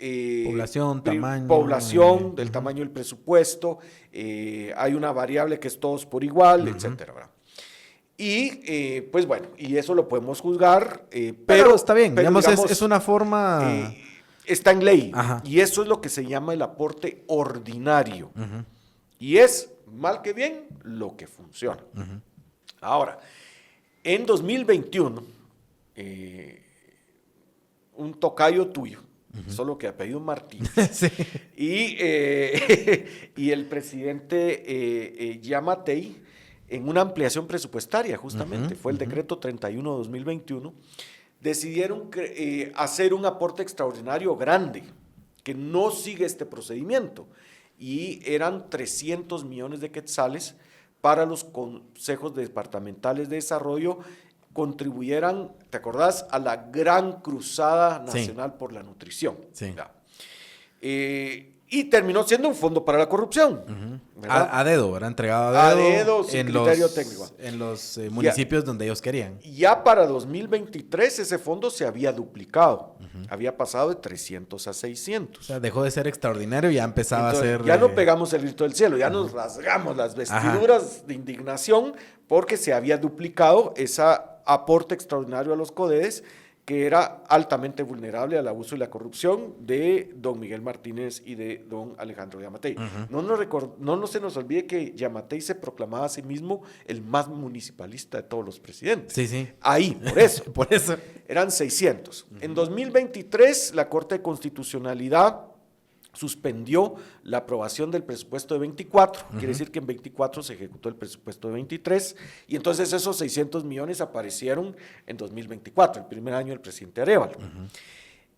población, tamaño, del tamaño del presupuesto, hay una variable que es todos por igual, etcétera, ¿verdad? Y pues bueno, y eso lo podemos juzgar, pero está bien, pero, digamos, es una forma... está en ley, y eso es lo que se llama el aporte ordinario, y es, mal que bien, lo que funciona. Ahora, en 2021, un tocayo tuyo, solo que apellido Martínez, sí. y el presidente Yamatei, en una ampliación presupuestaria, justamente, fue el decreto 31 de 2021, decidieron hacer un aporte extraordinario grande, que no sigue este procedimiento, y eran 300 millones de quetzales para los consejos departamentales de desarrollo, contribuyeran, ¿te acordás?, a la gran cruzada nacional por la nutrición. Sí. Y terminó siendo un fondo para la corrupción. A dedo, era entregado a dedo sin criterio técnico. En los municipios donde ellos querían. Ya para 2023 ese fondo se había duplicado. Había pasado de 300 a 600. O sea, dejó de ser extraordinario y ya empezaba a ser... Ya no pegamos el grito del cielo, ya nos rasgamos las vestiduras de indignación porque se había duplicado ese aporte extraordinario a los CODEDES, que era altamente vulnerable al abuso y la corrupción de don Miguel Martínez y de don Alejandro Yamatei. No se nos olvide que Yamatei se proclamaba a sí mismo el más municipalista de todos los presidentes. Sí, sí. Ahí, por eso. Por eso. Eran 600. En 2023, la Corte de Constitucionalidad suspendió la aprobación del presupuesto de 24, quiere decir que en 24 se ejecutó el presupuesto de 23, y entonces esos 600 millones aparecieron en 2024, el primer año del presidente Arévalo.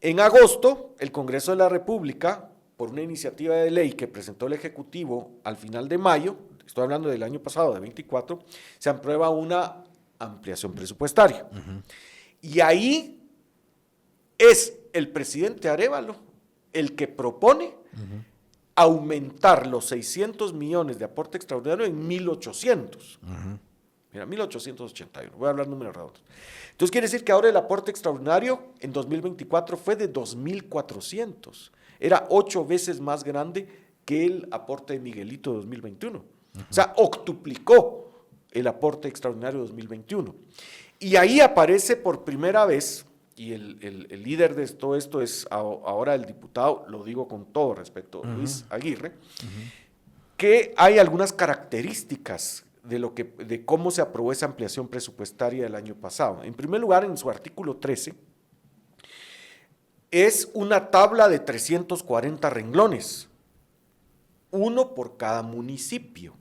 En agosto, el Congreso de la República, por una iniciativa de ley que presentó el Ejecutivo al final de mayo, estoy hablando del año pasado, de 24, se aprueba una ampliación presupuestaria. Y ahí es el presidente Arévalo el que propone aumentar los 600 millones de aporte extraordinario en 1.800. Mira, 1.881, voy a hablar números redondos. Entonces quiere decir que ahora el aporte extraordinario en 2024 fue de 2.400. Era 8 veces más grande que el aporte de Miguelito de 2021. O sea, octuplicó el aporte extraordinario de 2021. Y ahí aparece por primera vez... Y el líder de todo esto es ahora el diputado, lo digo con todo respeto, Luis Aguirre, que hay algunas características de cómo se aprobó esa ampliación presupuestaria del año pasado. En primer lugar, en su artículo 13, es una tabla de 340 renglones, uno por cada municipio.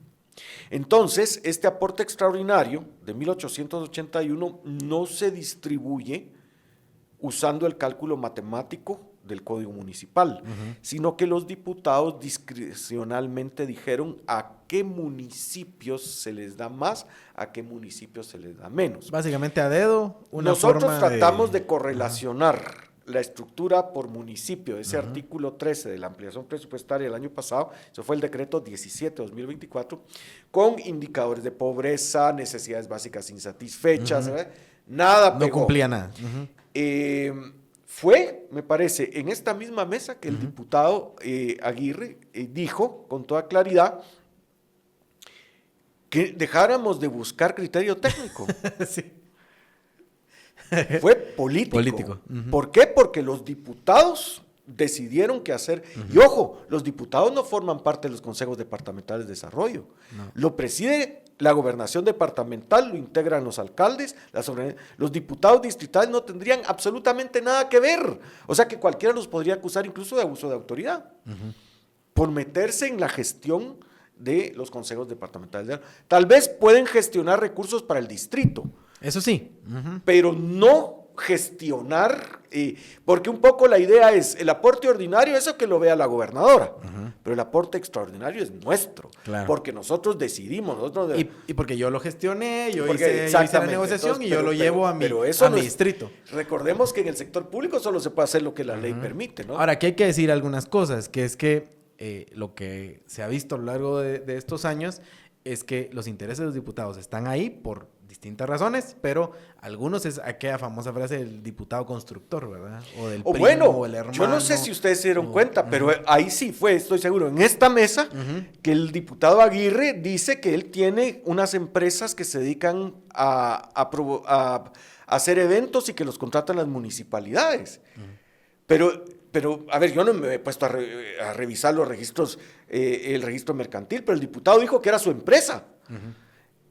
Entonces, este aporte extraordinario de 1.881 no se distribuye usando el cálculo matemático del Código Municipal, sino que los diputados discrecionalmente dijeron a qué municipios se les da más, a qué municipios se les da menos. Básicamente a dedo, Nosotros tratamos de correlacionar la estructura por municipio, ese artículo 13 de la ampliación presupuestaria del año pasado, eso fue el decreto 17-2024, con indicadores de pobreza, necesidades básicas insatisfechas, nada pegó. No cumplía nada. Fue, me parece, en esta misma mesa que el diputado Aguirre dijo con toda claridad que dejáramos de buscar criterio técnico. Sí. Fue político. ¿Por qué? Porque los diputados decidieron qué hacer. Y ojo, los diputados no forman parte de los consejos departamentales de desarrollo. No. Lo preside La gobernación departamental lo integran los alcaldes, los diputados distritales no tendrían absolutamente nada que ver. O sea que cualquiera los podría acusar incluso de abuso de autoridad por meterse en la gestión de los consejos departamentales. Tal vez pueden gestionar recursos para el distrito. Eso sí. Pero no gestionar, porque un poco la idea es el aporte ordinario, eso que lo vea la gobernadora, pero el aporte extraordinario es nuestro, claro. Porque nosotros decidimos. Y porque yo lo gestioné, yo hice la negociación. Entonces, y yo lo llevo a mi distrito. Recordemos que en el sector público solo se puede hacer lo que la ley permite, ¿no? Ahora, aquí hay que decir algunas cosas, que es que lo que se ha visto a lo largo de estos años es que los intereses de los diputados están ahí por distintas razones, pero algunos es aquella famosa frase del diputado constructor, ¿verdad? O del primo, o el hermano. Yo no sé si ustedes se dieron cuenta, pero ahí sí fue, estoy seguro, en esta mesa, que el diputado Aguirre dice que él tiene unas empresas que se dedican a hacer eventos y que los contratan las municipalidades. Pero, a ver, yo no me he puesto a revisar los registros, el registro mercantil, pero el diputado dijo que era su empresa.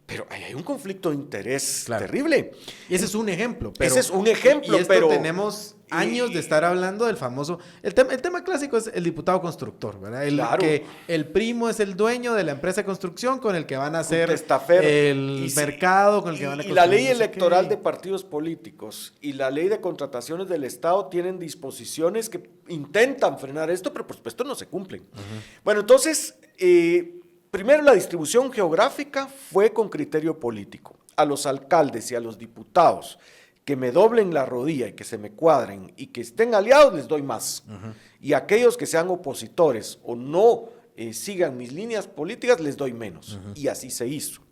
Pero ahí hay un conflicto de interés terrible. Y ese es un ejemplo. Ese es un ejemplo, y esto tenemos años de estar hablando del famoso... El tema clásico es el diputado constructor, ¿verdad? Que el primo es el dueño de la empresa de construcción con el que van a hacer el mercado, con el que van a construir. Y la ley electoral de partidos políticos y la ley de contrataciones del Estado tienen disposiciones que intentan frenar esto, pero por supuesto no se cumplen. Bueno, entonces... primero, la distribución geográfica fue con criterio político. A los alcaldes y a los diputados que me doblen la rodilla y que se me cuadren y que estén aliados, les doy más. Y a aquellos que sean opositores o no sigan mis líneas políticas, les doy menos. Y así se hizo.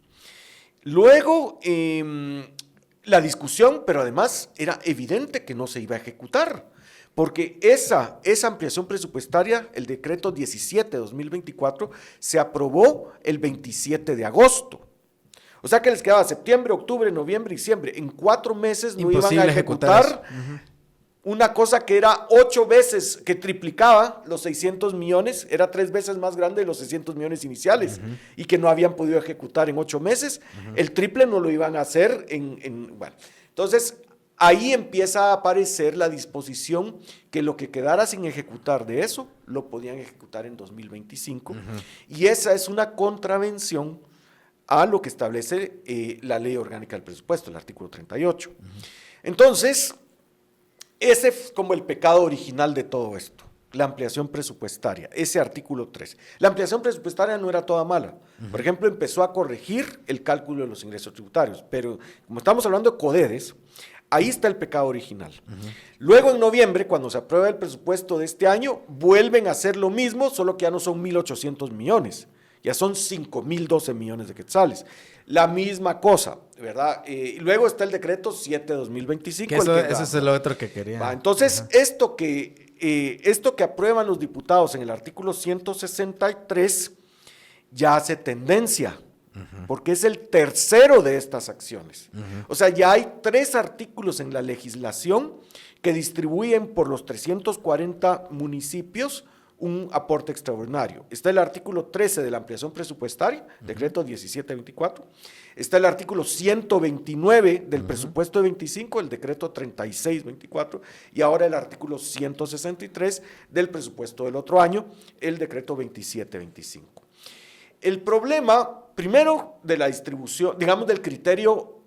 Luego, la discusión, pero además era evidente que no se iba a ejecutar. Porque esa ampliación presupuestaria, el decreto 17/2024, se aprobó el 27 de agosto. O sea que les quedaba septiembre, octubre, noviembre, diciembre. En 4 meses no iban a ejecutar una cosa que era 8 veces, que triplicaba los 600 millones, era 3 veces más grande de los 600 millones iniciales, y que no habían podido ejecutar en 8 meses. El triple no lo iban a hacer bueno. Entonces... ahí empieza a aparecer la disposición que lo que quedara sin ejecutar de eso, lo podían ejecutar en 2025. Y esa es una contravención a lo que establece la Ley Orgánica del Presupuesto, el artículo 38. Entonces, ese es como el pecado original de todo esto, la ampliación presupuestaria, ese artículo 3. La ampliación presupuestaria no era toda mala. Por ejemplo, empezó a corregir el cálculo de los ingresos tributarios, pero como estamos hablando de CODEDES, ahí está el pecado original. Luego, en noviembre, cuando se aprueba el presupuesto de este año, vuelven a hacer lo mismo, solo que ya no son 1.800 millones, ya son 5.012 millones de quetzales. La misma cosa, ¿verdad? Luego está el decreto 7/2025. Eso es lo otro que quería. Entonces, esto que aprueban los diputados en el artículo 163 ya hace tendencia. Porque es el tercero de estas acciones. O sea, ya hay 3 artículos en la legislación que distribuyen por los 340 municipios un aporte extraordinario. Está el artículo 13 de la ampliación presupuestaria, decreto 17/24. Está el artículo 129 del presupuesto de 25, el decreto 36/24. Y ahora el artículo 163 del presupuesto del otro año, el decreto 27/25. El problema, primero, de la distribución, digamos, del criterio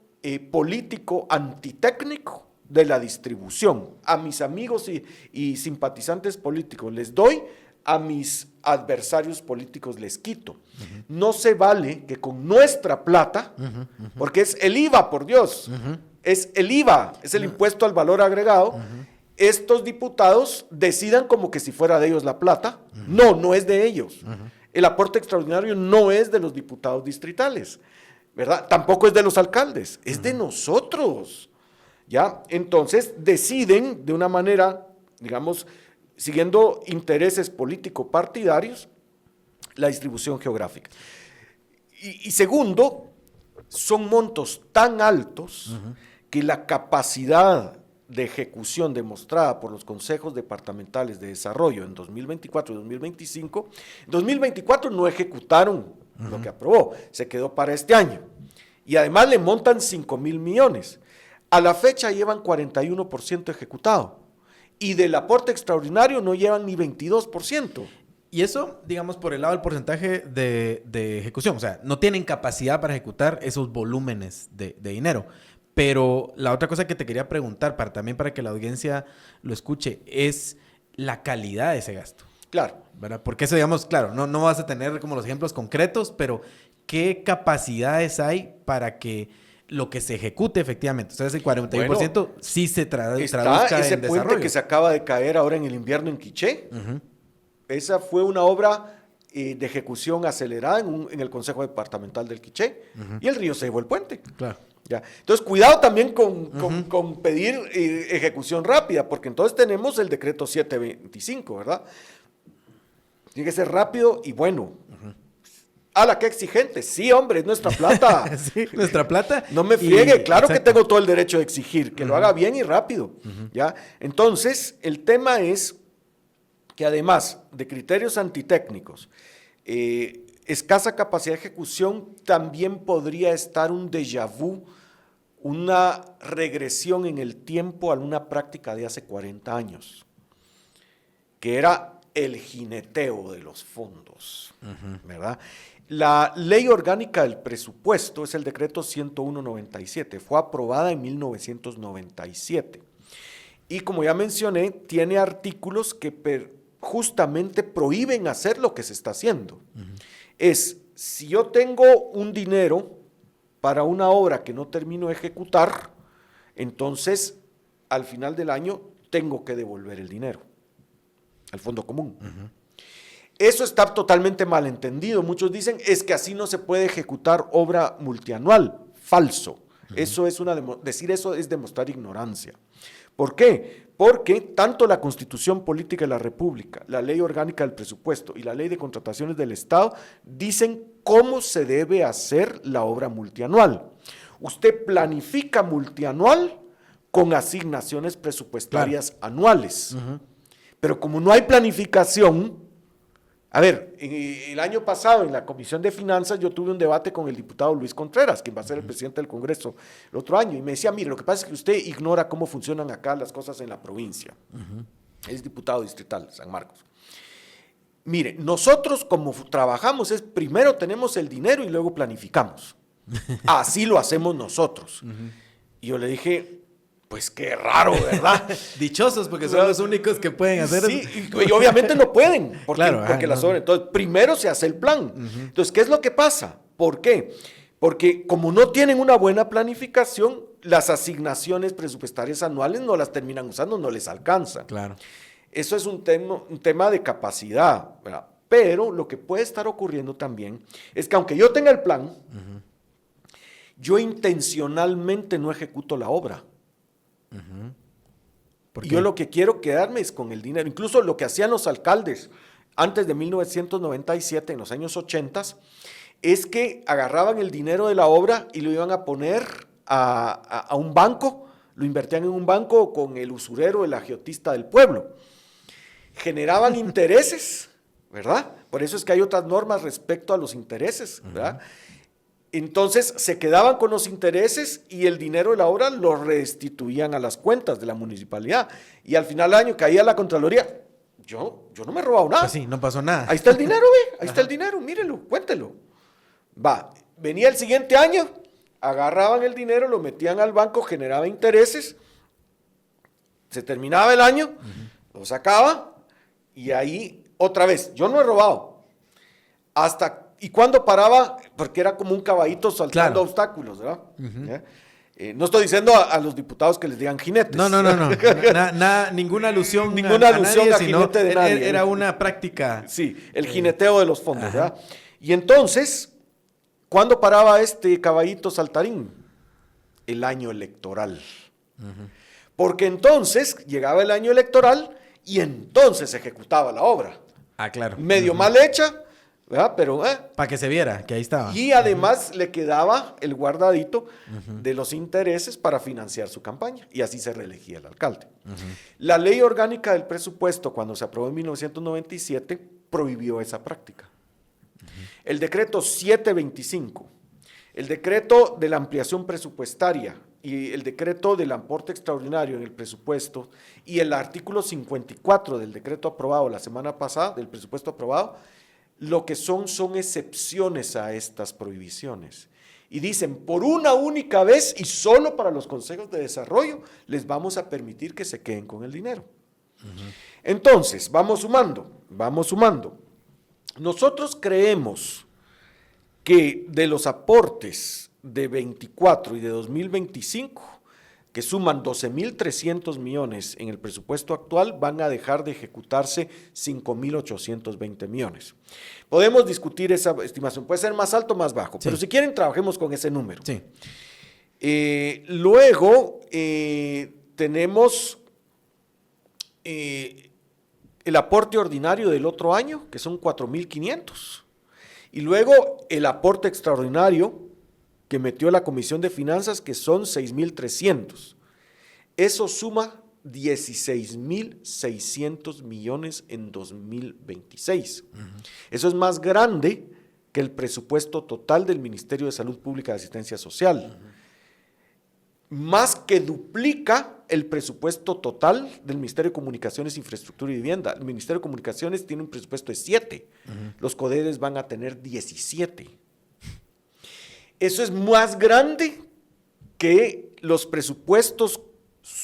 político antitécnico de la distribución. A mis amigos y simpatizantes políticos les doy, a mis adversarios políticos les quito. No se vale que con nuestra plata, porque es el IVA, por Dios, es el IVA, es el impuesto al valor agregado, estos diputados decidan como que si fuera de ellos la plata. No es de ellos. El aporte extraordinario no es de los diputados distritales, ¿verdad? Tampoco es de los alcaldes, es de nosotros, ¿ya? Entonces deciden de una manera, digamos, siguiendo intereses político-partidarios, la distribución geográfica. Y segundo, son montos tan altos que la capacidad de ejecución demostrada por los consejos departamentales de desarrollo en 2024 y 2025, en 2024 no ejecutaron lo que aprobó. Se quedó para este año. Y además le montan 5.000 millones. A la fecha llevan 41% ejecutado. Y del aporte extraordinario no llevan ni 22%. Y eso, digamos, por el lado del porcentaje de ejecución. O sea, no tienen capacidad para ejecutar esos volúmenes de dinero. Pero la otra cosa que te quería preguntar, también para que la audiencia lo escuche, es la calidad de ese gasto. Claro. ¿Verdad? Porque eso, digamos, claro, no vas a tener como los ejemplos concretos, pero ¿qué capacidades hay para que lo que se ejecute efectivamente? Entonces, el 41% sí se traduzca ese en puente desarrollo. que se acaba de caer ahora en el invierno en Quiché. Esa fue una obra de ejecución acelerada en el Consejo Departamental del Quiché. Y el río se llevó el puente. Claro. ¿Ya? Entonces, cuidado también con pedir ejecución rápida, porque entonces tenemos el decreto 725, ¿verdad? Tiene que ser rápido y bueno. ¡Hala, qué exigente! Sí, hombre, es nuestra plata. Sí, nuestra plata. No me friegue, claro exacto. que tengo todo el derecho de exigir, que lo haga bien y rápido. ¿Ya? Entonces, el tema es que además de criterios antitécnicos, escasa capacidad de ejecución, también podría estar un déjà vu, una regresión en el tiempo a una práctica de hace 40 años, que era el jineteo de los fondos, ¿verdad? La ley orgánica del presupuesto es el decreto 101/97, fue aprobada en 1997 y como ya mencioné, tiene artículos que justamente prohíben hacer lo que se está haciendo. Si yo tengo un dinero para una obra que no termino de ejecutar, entonces al final del año tengo que devolver el dinero al fondo común. Eso está totalmente malentendido. Muchos dicen, es que así no se puede ejecutar obra multianual. Falso. Eso es decir eso es demostrar ignorancia. ¿Por qué? Porque tanto la Constitución Política de la República, la Ley Orgánica del Presupuesto y la Ley de Contrataciones del Estado dicen cómo se debe hacer la obra multianual. Usted planifica multianual con asignaciones presupuestarias anuales. Pero como no hay planificación, a ver, el año pasado en la Comisión de Finanzas yo tuve un debate con el diputado Luis Contreras, quien va a ser el presidente del Congreso el otro año, y me decía, mire, lo que pasa es que usted ignora cómo funcionan acá las cosas en la provincia. Es diputado distrital, San Marcos. Mire, nosotros como trabajamos es primero tenemos el dinero y luego planificamos. Así lo hacemos nosotros. Y yo le dije, pues qué raro, ¿verdad? Dichosos porque son los únicos que pueden hacer eso. Sí, y obviamente no pueden, porque las obras. Entonces, primero se hace el plan. Entonces, ¿qué es lo que pasa? ¿Por qué? Porque como no tienen una buena planificación, las asignaciones presupuestarias anuales no las terminan usando, no les alcanza. Claro. Eso es un tema de capacidad, ¿verdad? Pero lo que puede estar ocurriendo también es que aunque yo tenga el plan, yo intencionalmente no ejecuto la obra. Y yo lo que quiero quedarme es con el dinero. Incluso lo que hacían los alcaldes antes de 1997, en los años 80, es que agarraban el dinero de la obra y lo iban a poner a un banco, lo invertían en un banco con el usurero, el agiotista del pueblo. Generaban intereses, ¿verdad? Por eso es que hay otras normas respecto a los intereses, ¿verdad? Entonces se quedaban con los intereses y el dinero de la obra lo restituían a las cuentas de la municipalidad. Y al final del año caía la Contraloría. Yo no me he robado nada. Pues sí, no pasó nada. Ahí está el dinero, ahí está el dinero, mírelo, cuéntelo. Venía el siguiente año, agarraban el dinero, lo metían al banco, generaba intereses, se terminaba el año, lo sacaba y ahí otra vez, yo no he robado. ¿Y cuándo paraba? Porque era como un caballito saltando obstáculos, ¿verdad? No estoy diciendo a los diputados que les digan jinetes. No. Ninguna alusión a jinete de nadie. Era una práctica. Sí, el jineteo de los fondos, ¿verdad? Y entonces, ¿cuándo paraba este caballito saltarín? El año electoral. Porque entonces llegaba el año electoral y entonces se ejecutaba la obra. Claro. Medio mal hecha, ¿verdad? Pero para que se viera que ahí estaba. Y además le quedaba el guardadito de los intereses para financiar su campaña. Y así se reelegía el alcalde. La ley orgánica del presupuesto, cuando se aprobó en 1997, prohibió esa práctica. el decreto 725, el decreto de la ampliación presupuestaria y el decreto del aporte extraordinario en el presupuesto y el artículo 54 del decreto aprobado la semana pasada, del presupuesto aprobado, lo que son excepciones a estas prohibiciones. Y dicen, por una única vez y solo para los consejos de desarrollo, les vamos a permitir que se queden con el dinero. Entonces, vamos sumando. Nosotros creemos que de los aportes de 24 y de 2025, que suman 12.300 millones en el presupuesto actual, van a dejar de ejecutarse 5.820 millones. Podemos discutir esa estimación, puede ser más alto o más bajo, sí, pero si quieren trabajemos con ese número. Sí. Luego tenemos el aporte ordinario del otro año, que son 4.500. Y luego el aporte extraordinario que metió la Comisión de Finanzas, que son 6.300. Eso suma 16.600 millones en 2026. Eso es más grande que el presupuesto total del Ministerio de Salud Pública y Asistencia Social. Más que duplica el presupuesto total del Ministerio de Comunicaciones, Infraestructura y Vivienda. El Ministerio de Comunicaciones tiene un presupuesto de 7. Los CODEDES van a tener 17. Eso es más grande que los presupuestos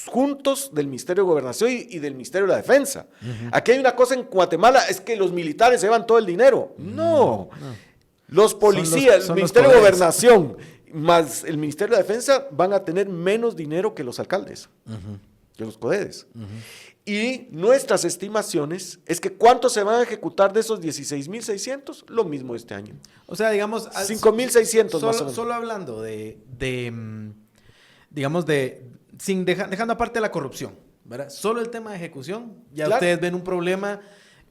juntos del Ministerio de Gobernación y del Ministerio de la Defensa. Aquí hay una cosa en Guatemala, es que los militares se llevan todo el dinero. No. Los policías, el Ministerio de Gobernación más el Ministerio de la Defensa van a tener menos dinero que los alcaldes, que los CODEDES. Y nuestras estimaciones es que ¿cuánto se van a ejecutar de esos 16.600? Lo mismo este año. O sea, digamos... 5.600 más o menos. Solo hablando dejando aparte la corrupción, ¿verdad? Solo el tema de ejecución, ya claro, ustedes ven un problema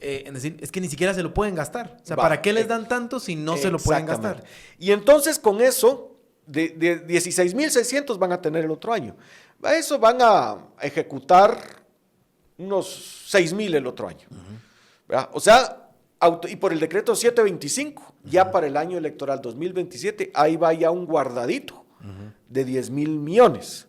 en decir, es que ni siquiera se lo pueden gastar. O sea, ¿para qué les dan tanto si no se lo pueden gastar? Y entonces con eso, de 16.600 van a tener el otro año. A eso van a ejecutar unos 6.000 el otro año. O sea, y por el decreto 725, ya para el año electoral 2027, ahí va ya un guardadito de 10.000 millones.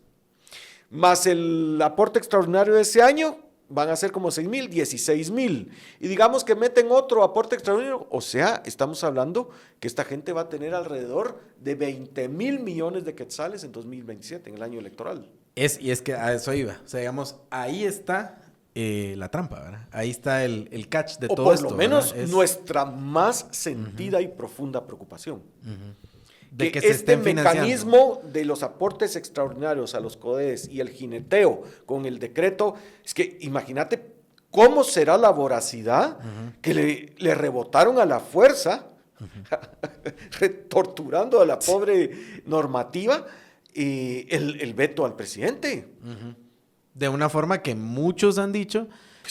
Más el aporte extraordinario de ese año, van a ser como 6.000, 16.000. Y digamos que meten otro aporte extraordinario, o sea, estamos hablando que esta gente va a tener alrededor de 20.000 millones de quetzales en 2027, en el año electoral. Y es que a eso iba. O sea, digamos, ahí está la trampa, ¿verdad? Ahí está el catch de todo esto. O por lo menos nuestra más sentida y profunda preocupación. De que se este mecanismo de los aportes extraordinarios a los CODEDES y el jineteo con el decreto, es que imagínate cómo será la voracidad que le rebotaron a la fuerza, torturando a la pobre normativa, el veto al presidente. De una forma que muchos han dicho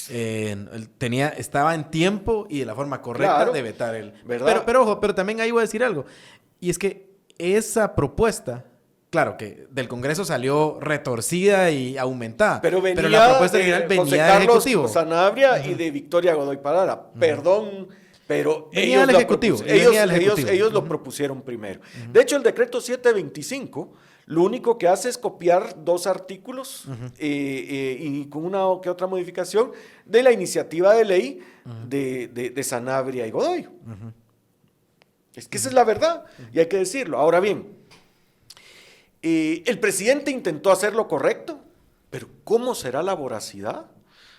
estaba en tiempo y de la forma correcta, claro, de vetar el... Pero ojo, pero también ahí voy a decir algo. Y es que esa propuesta, claro que del Congreso salió retorcida y aumentada. Pero la propuesta original venía del Ejecutivo. Sanabria y de Victoria Godoy Parada. Perdón, pero ellos lo propusieron primero. De hecho, el decreto 725 lo único que hace es copiar 2 artículos y con una que otra modificación de la iniciativa de ley de Sanabria y Godoy. Es que esa es la verdad y hay que decirlo. Ahora bien, el presidente intentó hacer lo correcto, pero ¿cómo será la voracidad?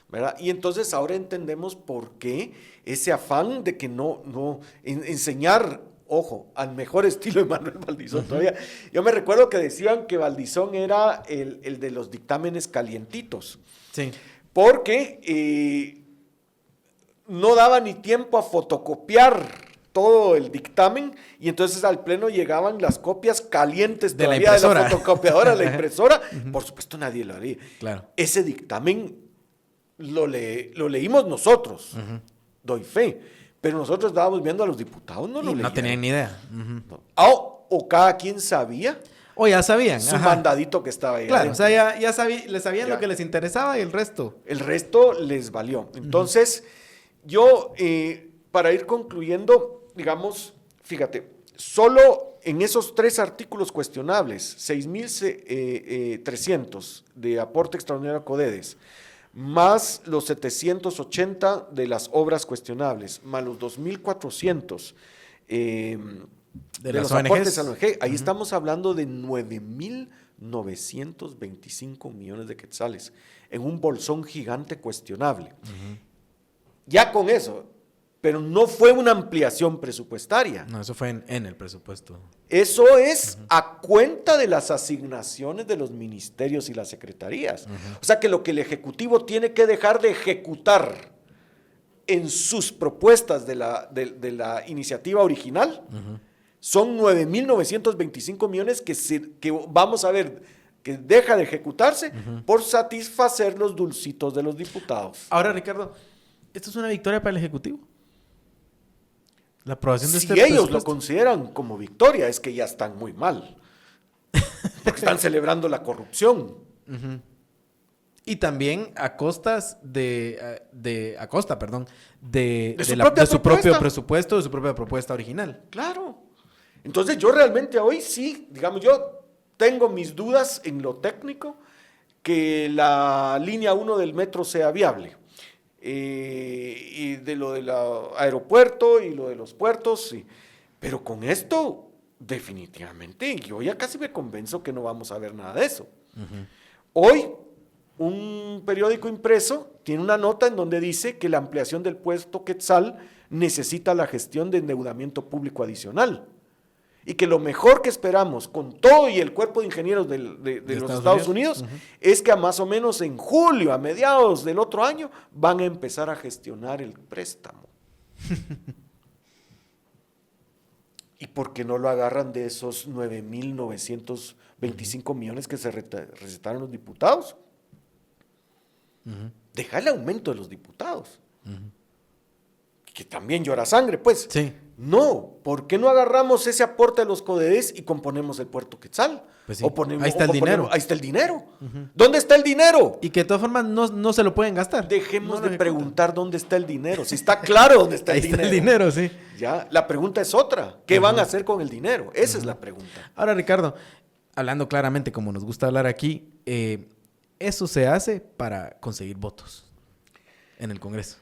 ¿Verdad? Y entonces ahora entendemos por qué ese afán de que no enseñar, ojo, al mejor estilo de Manuel Valdizón todavía. Yo me recuerdo que decían que Valdizón era el de los dictámenes calientitos. Sí. Porque no daba ni tiempo a fotocopiar todo el dictamen y entonces al pleno llegaban las copias calientes de todavía de la fotocopiadora, la impresora. Por supuesto nadie lo haría. Claro. Ese dictamen lo leímos nosotros, doy fe, pero nosotros estábamos viendo a los diputados, no lo leían. No tenían ni idea. O cada quien sabía. O ya sabían. Su mandadito que estaba ahí. Claro, adentro. O sea, les sabían lo que les interesaba y el resto. El resto les valió. Entonces, yo, para ir concluyendo, digamos, fíjate, solo en esos 3 artículos cuestionables, 6.300 de aporte extraordinario a CODEDES, más los 780 de las obras cuestionables, más los 2.400 de los ONGs. aportes a la ONG, ahí estamos hablando de 9.925 millones de quetzales en un bolsón gigante cuestionable. Ya con eso, pero no fue una ampliación presupuestaria. No, eso fue en el presupuesto. Eso es a cuenta de las asignaciones de los ministerios y las secretarías. O sea que lo que el Ejecutivo tiene que dejar de ejecutar en sus propuestas de la iniciativa original son 9.925 millones que vamos a ver que deja de ejecutarse por satisfacer los dulcitos de los diputados. Ahora, Ricardo, ¿esto es una victoria para el Ejecutivo? La aprobación de Si este ellos lo presupuesto. consideran como victoria, es que ya están muy mal. Porque están celebrando la corrupción. Y también a costas de su propio presupuesto, de su propia propuesta original. Claro. Entonces yo realmente hoy sí, digamos, yo tengo mis dudas en lo técnico que la línea 1 del metro sea viable. Y de lo del aeropuerto y lo de los puertos, sí. Pero con esto, definitivamente, yo ya casi me convenzo que no vamos a ver nada de eso. Hoy, un periódico impreso tiene una nota en donde dice que la ampliación del puesto Quetzal necesita la gestión de endeudamiento público adicional. Y que lo mejor que esperamos con todo y el cuerpo de ingenieros de los Estados Unidos es que a más o menos en julio, a mediados del otro año, van a empezar a gestionar el préstamo. ¿Y por qué no lo agarran de esos 9.925 millones que se recetaron los diputados? Deja el aumento de los diputados. Que también llora sangre, pues. Sí. No, ¿por qué no agarramos ese aporte a los CODEDES y componemos el puerto Quetzal? Pues sí. Ahí está el dinero. Ahí está el dinero. ¿Dónde está el dinero? Y que de todas formas no se lo pueden gastar. Dejemos de preguntar dónde está el dinero. Si está claro dónde está el dinero. Ahí está el dinero, sí. Ya, la pregunta es otra. ¿Qué van a hacer con el dinero? Esa es la pregunta. Ahora, Ricardo, hablando claramente como nos gusta hablar aquí, eso se hace para conseguir votos en el Congreso.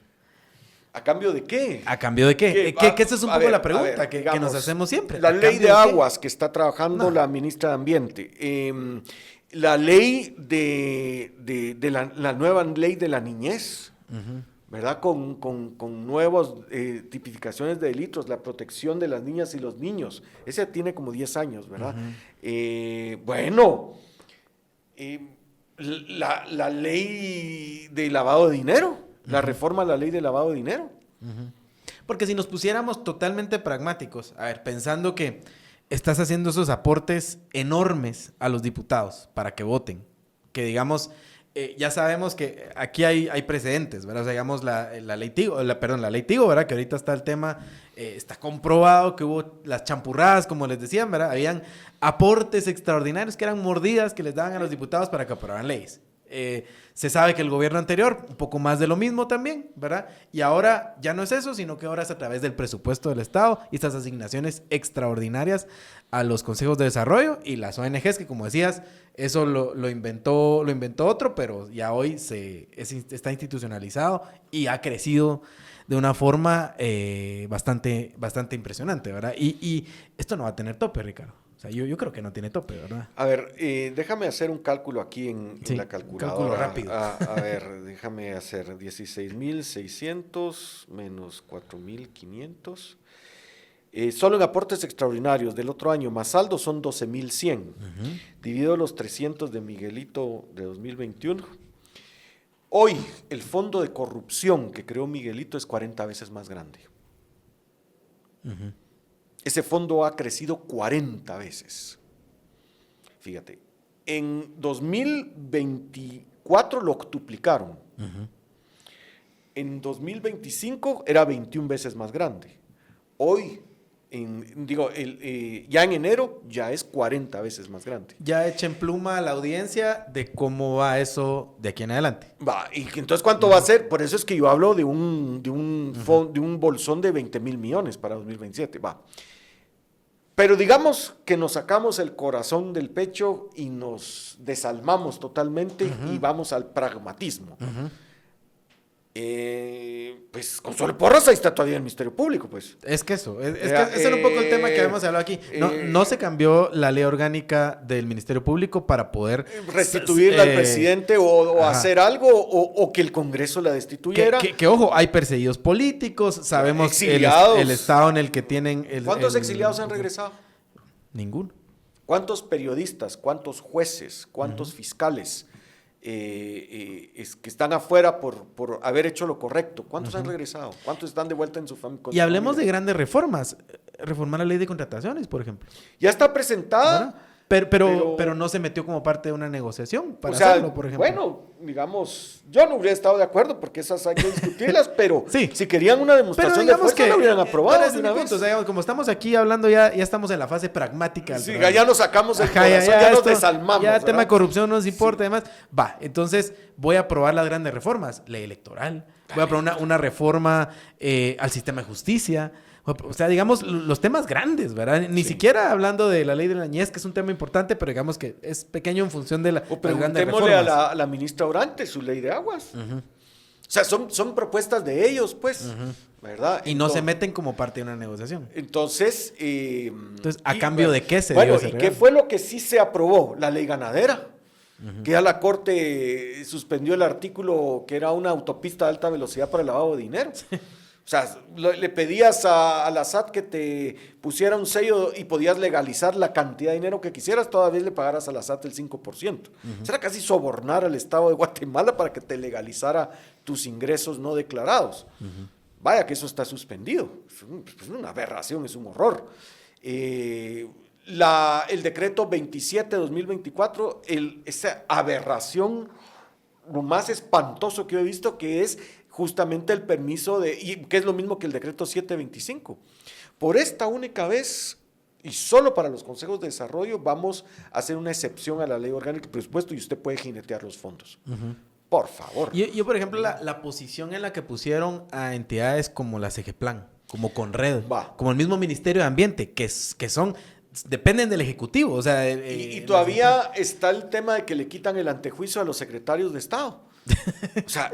¿A cambio de qué? ¿A cambio de qué? Que esa es un poco la pregunta que nos hacemos siempre. La ley de aguas que está trabajando la ministra de Ambiente, la ley de la nueva ley de la niñez, ¿verdad? Con nuevas tipificaciones de delitos, la protección de las niñas y los niños. Ese tiene como 10 años, ¿verdad? La ley de lavado de dinero. La reforma a la ley de lavado de dinero. Porque si nos pusiéramos totalmente pragmáticos, a ver, pensando que estás haciendo esos aportes enormes a los diputados para que voten, que digamos, ya sabemos que aquí hay precedentes, ¿verdad? O sea, digamos, la ley Tigo, la ley Tigo, ¿verdad? Que ahorita está el tema, está comprobado que hubo las champurradas, como les decían, ¿verdad? Habían aportes extraordinarios que eran mordidas que les daban a los diputados para que aprobaran leyes. Se sabe que el gobierno anterior, un poco más de lo mismo también, ¿verdad? Y ahora ya no es eso, sino que ahora es a través del presupuesto del Estado y estas asignaciones extraordinarias a los consejos de desarrollo y las ONGs, que como decías, eso lo inventó otro, pero ya hoy está institucionalizado y ha crecido de una forma bastante impresionante, ¿verdad? Y esto no va a tener tope, Ricardo. O sea, yo creo que no tiene tope, ¿verdad? A ver, déjame hacer un cálculo aquí en la calculadora. Cálculo rápido. A ver, déjame hacer 16.600 menos 4.500. Solo en aportes extraordinarios del otro año, más saldo, son 12.100. Dividido los 300 de Miguelito de 2021. Hoy, el fondo de corrupción que creó Miguelito es 40 veces más grande. Ese fondo ha crecido 40 veces. Fíjate, en 2024 lo octuplicaron. En 2025 era 21 veces más grande. Hoy, ya en enero, ya es 40 veces más grande. Ya echen pluma a la audiencia de cómo va eso de aquí en adelante. Va, y entonces, ¿cuánto va a ser? Por eso es que yo hablo de un bolsón de 20.000 millones para 2027. Va. Pero digamos que nos sacamos el corazón del pecho y nos desalmamos totalmente y vamos al pragmatismo. Pues Consuelo Porras, ahí está todavía el Ministerio Público, pues. Es que eso, ese era un poco el tema que habíamos hablado aquí. No se cambió la ley orgánica del Ministerio Público para poder restituirla al presidente o hacer algo o que el Congreso la destituyera. Que ojo, hay perseguidos políticos, sabemos el estado en el que tienen... ¿Cuántos exiliados han regresado? Ninguno. ¿Cuántos periodistas, cuántos jueces, cuántos fiscales que están afuera por haber hecho lo correcto? ¿Cuántos han regresado? ¿Cuántos están de vuelta en su familia? Y hablemos de grandes reformas. Reformar la ley de contrataciones, por ejemplo. Ya está presentada. Pero no se metió como parte de una negociación para hacerlo, por ejemplo. Bueno, digamos, yo no hubiera estado de acuerdo porque esas hay que discutirlas, pero sí. Si querían una demostración de fuerza, lo hubieran aprobado. Pero es punto, o sea, digamos, como estamos aquí hablando, ya estamos en la fase pragmática. Sí, ya nos sacamos el corazón, ya nos desalmamos. Ya el tema de corrupción no nos importa, además. Va, entonces voy a aprobar las grandes reformas. Ley electoral, voy a aprobar una reforma al sistema de justicia. O sea, digamos, los temas grandes, ¿verdad? Ni siquiera hablando de la ley de la niñez, que es un tema importante, pero digamos que es pequeño en función de las grandes reformas. A la ministra Orantes su ley de aguas. O sea, son propuestas de ellos, pues, ¿verdad? Y no se meten como parte de una negociación. Entonces, ¿a cambio de qué se dio ese regalo? ¿Qué fue lo que sí se aprobó? La ley ganadera. Que ya la Corte suspendió el artículo que era una autopista de alta velocidad para el lavado de dinero. O sea, le pedías a la SAT que te pusiera un sello y podías legalizar la cantidad de dinero que quisieras, todavía le pagaras a la SAT el 5%. Eso era casi sobornar al Estado de Guatemala para que te legalizara tus ingresos no declarados. Vaya que eso está suspendido. Es una aberración, es un horror. El decreto 27/2024, esa aberración, lo más espantoso que he visto, que es justamente el permiso y que es lo mismo que el decreto 725. Por esta única vez, y solo para los consejos de desarrollo, vamos a hacer una excepción a la ley orgánica de presupuesto y usted puede jinetear los fondos. Por favor. Yo, por ejemplo, la posición en la que pusieron a entidades como la CGPLAN, como Conred, como el mismo Ministerio de Ambiente, que dependen del Ejecutivo. O sea, y todavía está el tema de que le quitan el antejuicio a los secretarios de Estado. O sea...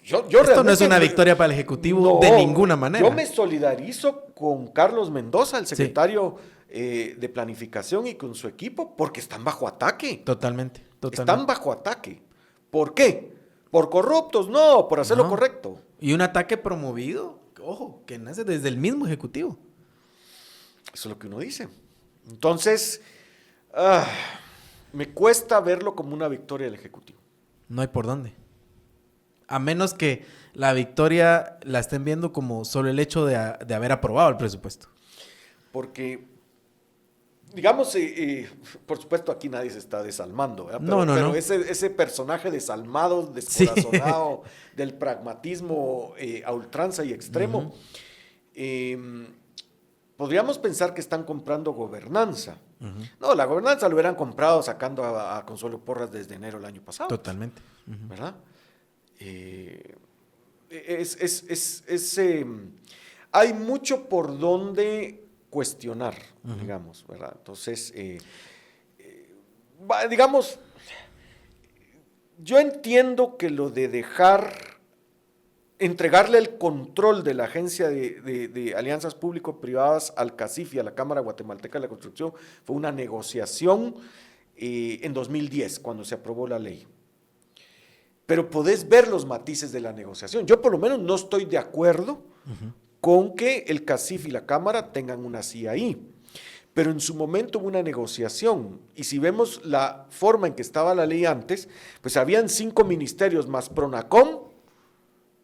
Esto no es una victoria para el Ejecutivo de ninguna manera. Yo me solidarizo con Carlos Mendoza, el secretario de Planificación, y con su equipo, porque están bajo ataque. Totalmente. Están bajo ataque. ¿Por qué? ¿Por corruptos? No, por hacer lo correcto. Y un ataque promovido, ojo, que nace desde el mismo Ejecutivo. Eso es lo que uno dice. Entonces, me cuesta verlo como una victoria del Ejecutivo. No hay por dónde. A menos que la victoria la estén viendo como solo el hecho de haber aprobado el presupuesto. Porque, digamos, por supuesto aquí nadie se está desalmando, ¿verdad? Pero ese personaje desalmado, descorazonado, del pragmatismo a ultranza y extremo, podríamos pensar que están comprando gobernanza. No, la gobernanza lo hubieran comprado sacando a Consuelo Porras desde enero del año pasado. Totalmente. ¿Verdad? Hay mucho por donde cuestionar, digamos, ¿verdad? Entonces, digamos, yo entiendo que lo de entregarle el control de la Agencia de Alianzas Público-Privadas al CACIF y a la Cámara Guatemalteca de la Construcción fue una negociación en 2010, cuando se aprobó la ley. Pero podés ver los matices de la negociación. Yo por lo menos no estoy de acuerdo con que el CACIF y la Cámara tengan una silla ahí. Pero en su momento hubo una negociación. Y si vemos la forma en que estaba la ley antes, pues habían 5 ministerios más Pronacom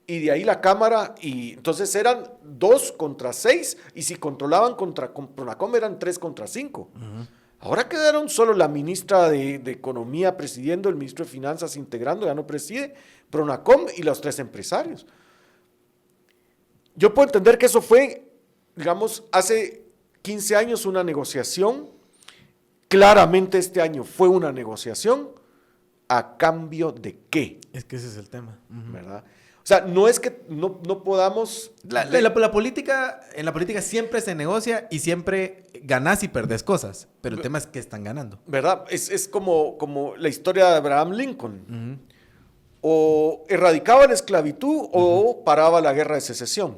y de ahí la Cámara. Y entonces eran 2 contra 6 y si controlaban con Pronacom eran 3 contra 5. Ahora quedaron solo la ministra de Economía presidiendo, el ministro de Finanzas integrando, ya no preside, Pronacom y los 3 empresarios. Yo puedo entender que eso fue, digamos, hace 15 años una negociación. Claramente este año fue una negociación. ¿A cambio de qué? Es que ese es el tema. ¿Verdad? O sea, no es que no podamos... La política, en la política siempre se negocia y siempre ganás y perdés cosas, pero el tema es que están ganando. ¿Verdad? Es como la historia de Abraham Lincoln. O erradicaba la esclavitud o paraba la guerra de secesión.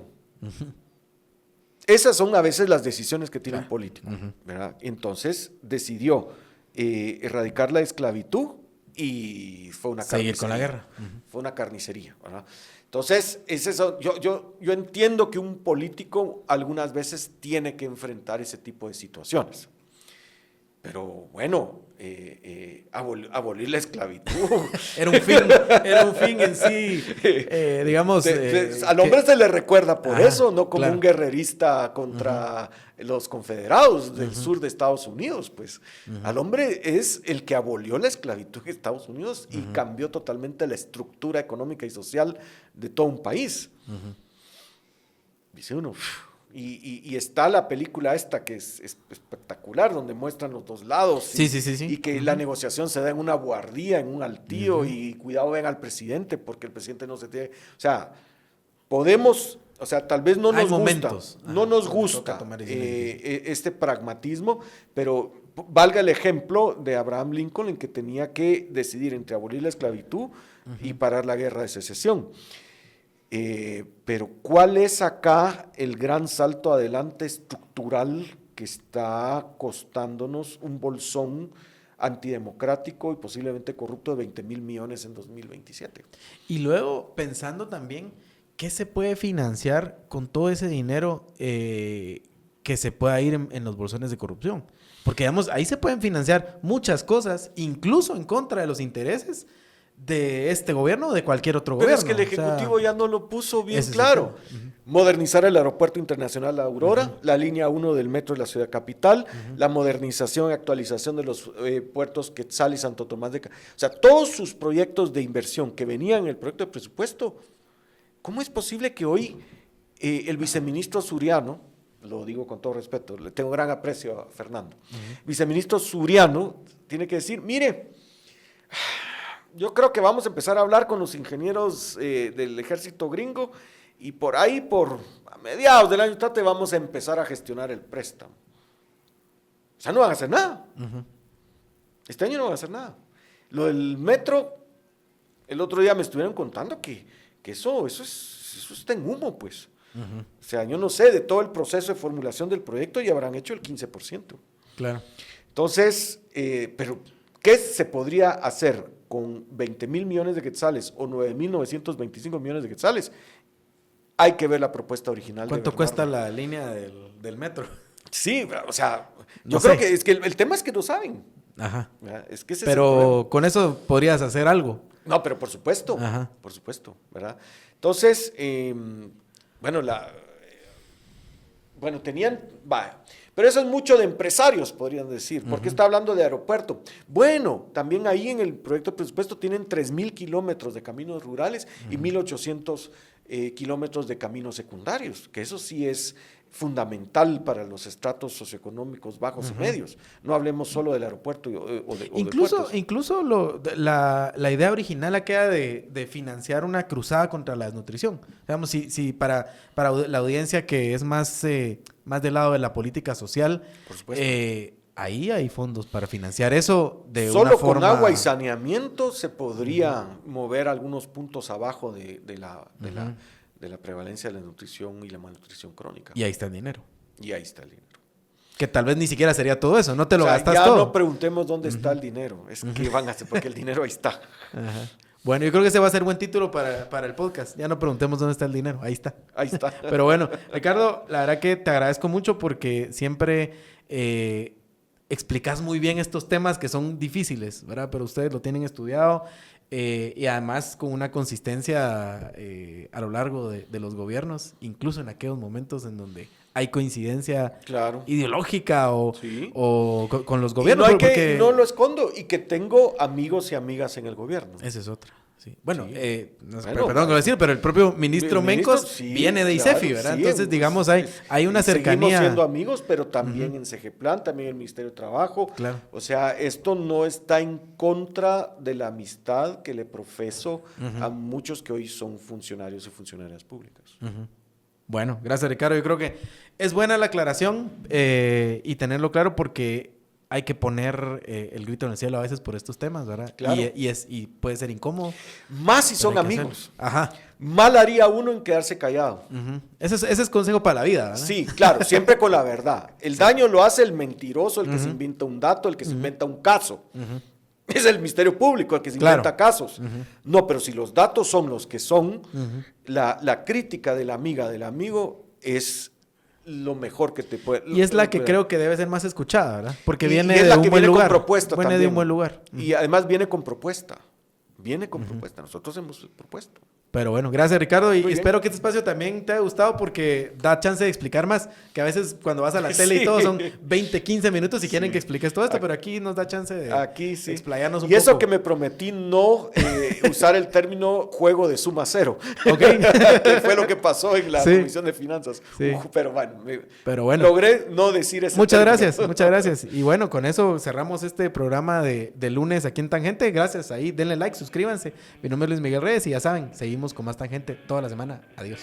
Esas son a veces las decisiones que tiene un político, ¿verdad? Entonces decidió erradicar la esclavitud y fue una carnicería. Seguir con la guerra. Fue una carnicería, ¿verdad? Entonces, es eso. Yo entiendo que un político algunas veces tiene que enfrentar ese tipo de situaciones. Pero bueno, abolir la esclavitud. Era un fin en sí, digamos. Al hombre se le recuerda por eso, no como un guerrerista contra los confederados del sur de Estados Unidos. Pues al hombre es el que abolió la esclavitud en Estados Unidos y cambió totalmente la estructura económica y social de todo un país. Dice uno. Y está la película esta que es espectacular, donde muestran los dos lados. Sí. Y que la negociación se da en una buhardía, en un altío, y cuidado, ven al presidente, porque el presidente no se tiene... O sea, podemos... O sea, tal vez no nos gusta este pragmatismo, pero valga el ejemplo de Abraham Lincoln, en que tenía que decidir entre abolir la esclavitud y parar la guerra de secesión. Pero ¿cuál es acá el gran salto adelante estructural que está costándonos un bolsón antidemocrático y posiblemente corrupto de 20,000 millones en 2027? Y luego pensando también, ¿qué se puede financiar con todo ese dinero que se pueda ir en los bolsones de corrupción? Porque digamos, ahí se pueden financiar muchas cosas, incluso en contra de los intereses de este gobierno o de cualquier otro gobierno. Pero es que el Ejecutivo ya no lo puso bien claro. Modernizar el Aeropuerto Internacional Aurora, la línea 1 del metro de la ciudad capital, la modernización y actualización de los puertos Quetzal y Santo Tomás de... O sea, todos sus proyectos de inversión que venían en el proyecto de presupuesto. ¿Cómo es posible que hoy el viceministro Suriano, lo digo con todo respeto, le tengo gran aprecio a Fernando, viceministro Suriano tiene que decir, mire, yo creo que vamos a empezar a hablar con los ingenieros del ejército gringo y por ahí, a mediados del año entrante, vamos a empezar a gestionar el préstamo? O sea, no van a hacer nada. Este año no van a hacer nada. Lo del metro, el otro día me estuvieron contando que eso está en humo, pues. O sea, yo no sé, de todo el proceso de formulación del proyecto ya habrán hecho el 15%. Claro. Entonces, pero ¿qué se podría hacer con 20,000 millones de quetzales o 9,925 millones de quetzales? Hay que ver la propuesta original. ¿Cuánto cuesta la línea del metro? Sí, o sea, yo creo que es que el tema es que no saben. Ajá. Es que ese pero con eso podrías hacer algo. No, pero por supuesto, ¿verdad? Entonces, pero eso es mucho de empresarios, podrían decir, porque está hablando de aeropuerto. Bueno, también ahí en el proyecto de presupuesto tienen 3,000 kilómetros de caminos rurales y 1,800 kilómetros de caminos secundarios, que eso sí es fundamental para los estratos socioeconómicos bajos y medios. No hablemos solo del aeropuerto o de puertos. Incluso la idea original aquella de financiar una cruzada contra la desnutrición. Digamos, si para la audiencia que es más del lado de la política social, por supuesto. Ahí hay fondos para financiar eso de solo una forma... con agua y saneamiento se podría mover algunos puntos abajo de la prevalencia de la nutrición y la malnutrición crónica. Y ahí está el dinero. Que tal vez ni siquiera sería todo eso, no te lo gastas ya todo. No preguntemos dónde está el dinero, es que van a hacer, porque el dinero ahí está. Bueno, yo creo que ese va a ser buen título para el podcast. Ya no preguntemos dónde está el dinero, ahí está. Pero bueno, Ricardo, la verdad que te agradezco mucho porque siempre explicas muy bien estos temas que son difíciles, ¿verdad? Pero ustedes lo tienen estudiado. Y además con una consistencia a lo largo de los gobiernos, incluso en aquellos momentos en donde hay coincidencia ideológica o con los gobiernos. Y no lo escondo, y que tengo amigos y amigas en el gobierno. Esa es otra. Sí. Bueno, Sí. no sé, Bueno, perdón que lo decir, pero el propio ministro Mencos sí, viene de claro, ICEFI, ¿verdad? sí, Entonces, digamos, hay una y seguimos cercanía. siendo amigos, pero también en Segeplan, también en el Ministerio de Trabajo. Claro. O sea, esto no está en contra de la amistad que le profeso a muchos que hoy son funcionarios y funcionarias públicas. Bueno, gracias, Ricardo. Yo creo que es buena la aclaración y tenerlo claro porque hay que poner el grito en el cielo a veces por estos temas, ¿verdad? Claro. Y puede ser incómodo. Más si son pero hay que amigos. hacerlo. Ajá. Mal haría uno en quedarse callado. Ese es consejo para la vida, ¿verdad? Sí, claro, siempre con la verdad. El daño lo hace el mentiroso, el que se inventa un dato, el que se inventa un caso. Es el Ministerio Público el que se inventa casos. No, pero si los datos son los que son, la crítica de la amiga del amigo es lo mejor que te puede... Y es la que creo que debe ser más escuchada, ¿verdad? Porque viene es de la un que buen viene lugar. con propuesta Viene de también. un buen lugar. Y además viene con propuesta. Viene con propuesta. Nosotros hemos propuesto. Pero bueno, gracias, Ricardo, y Muy espero que este espacio también te haya gustado porque da chance de explicar más, que a veces cuando vas a la tele y todo son 20, 15 minutos y quieren que expliques todo esto, pero aquí nos da chance de explayarnos un poco. Y eso que me prometí no usar el término juego de suma cero, que fue lo que pasó en la Comisión de Finanzas. Sí. Pero bueno, logré no decir eso. Muchas gracias. Y bueno, con eso cerramos este programa de lunes aquí en Tangente. Gracias, ahí denle like, suscríbanse. Mi nombre es Luis Miguel Reyes y ya saben, seguimos con más Tangente toda la semana. Adiós.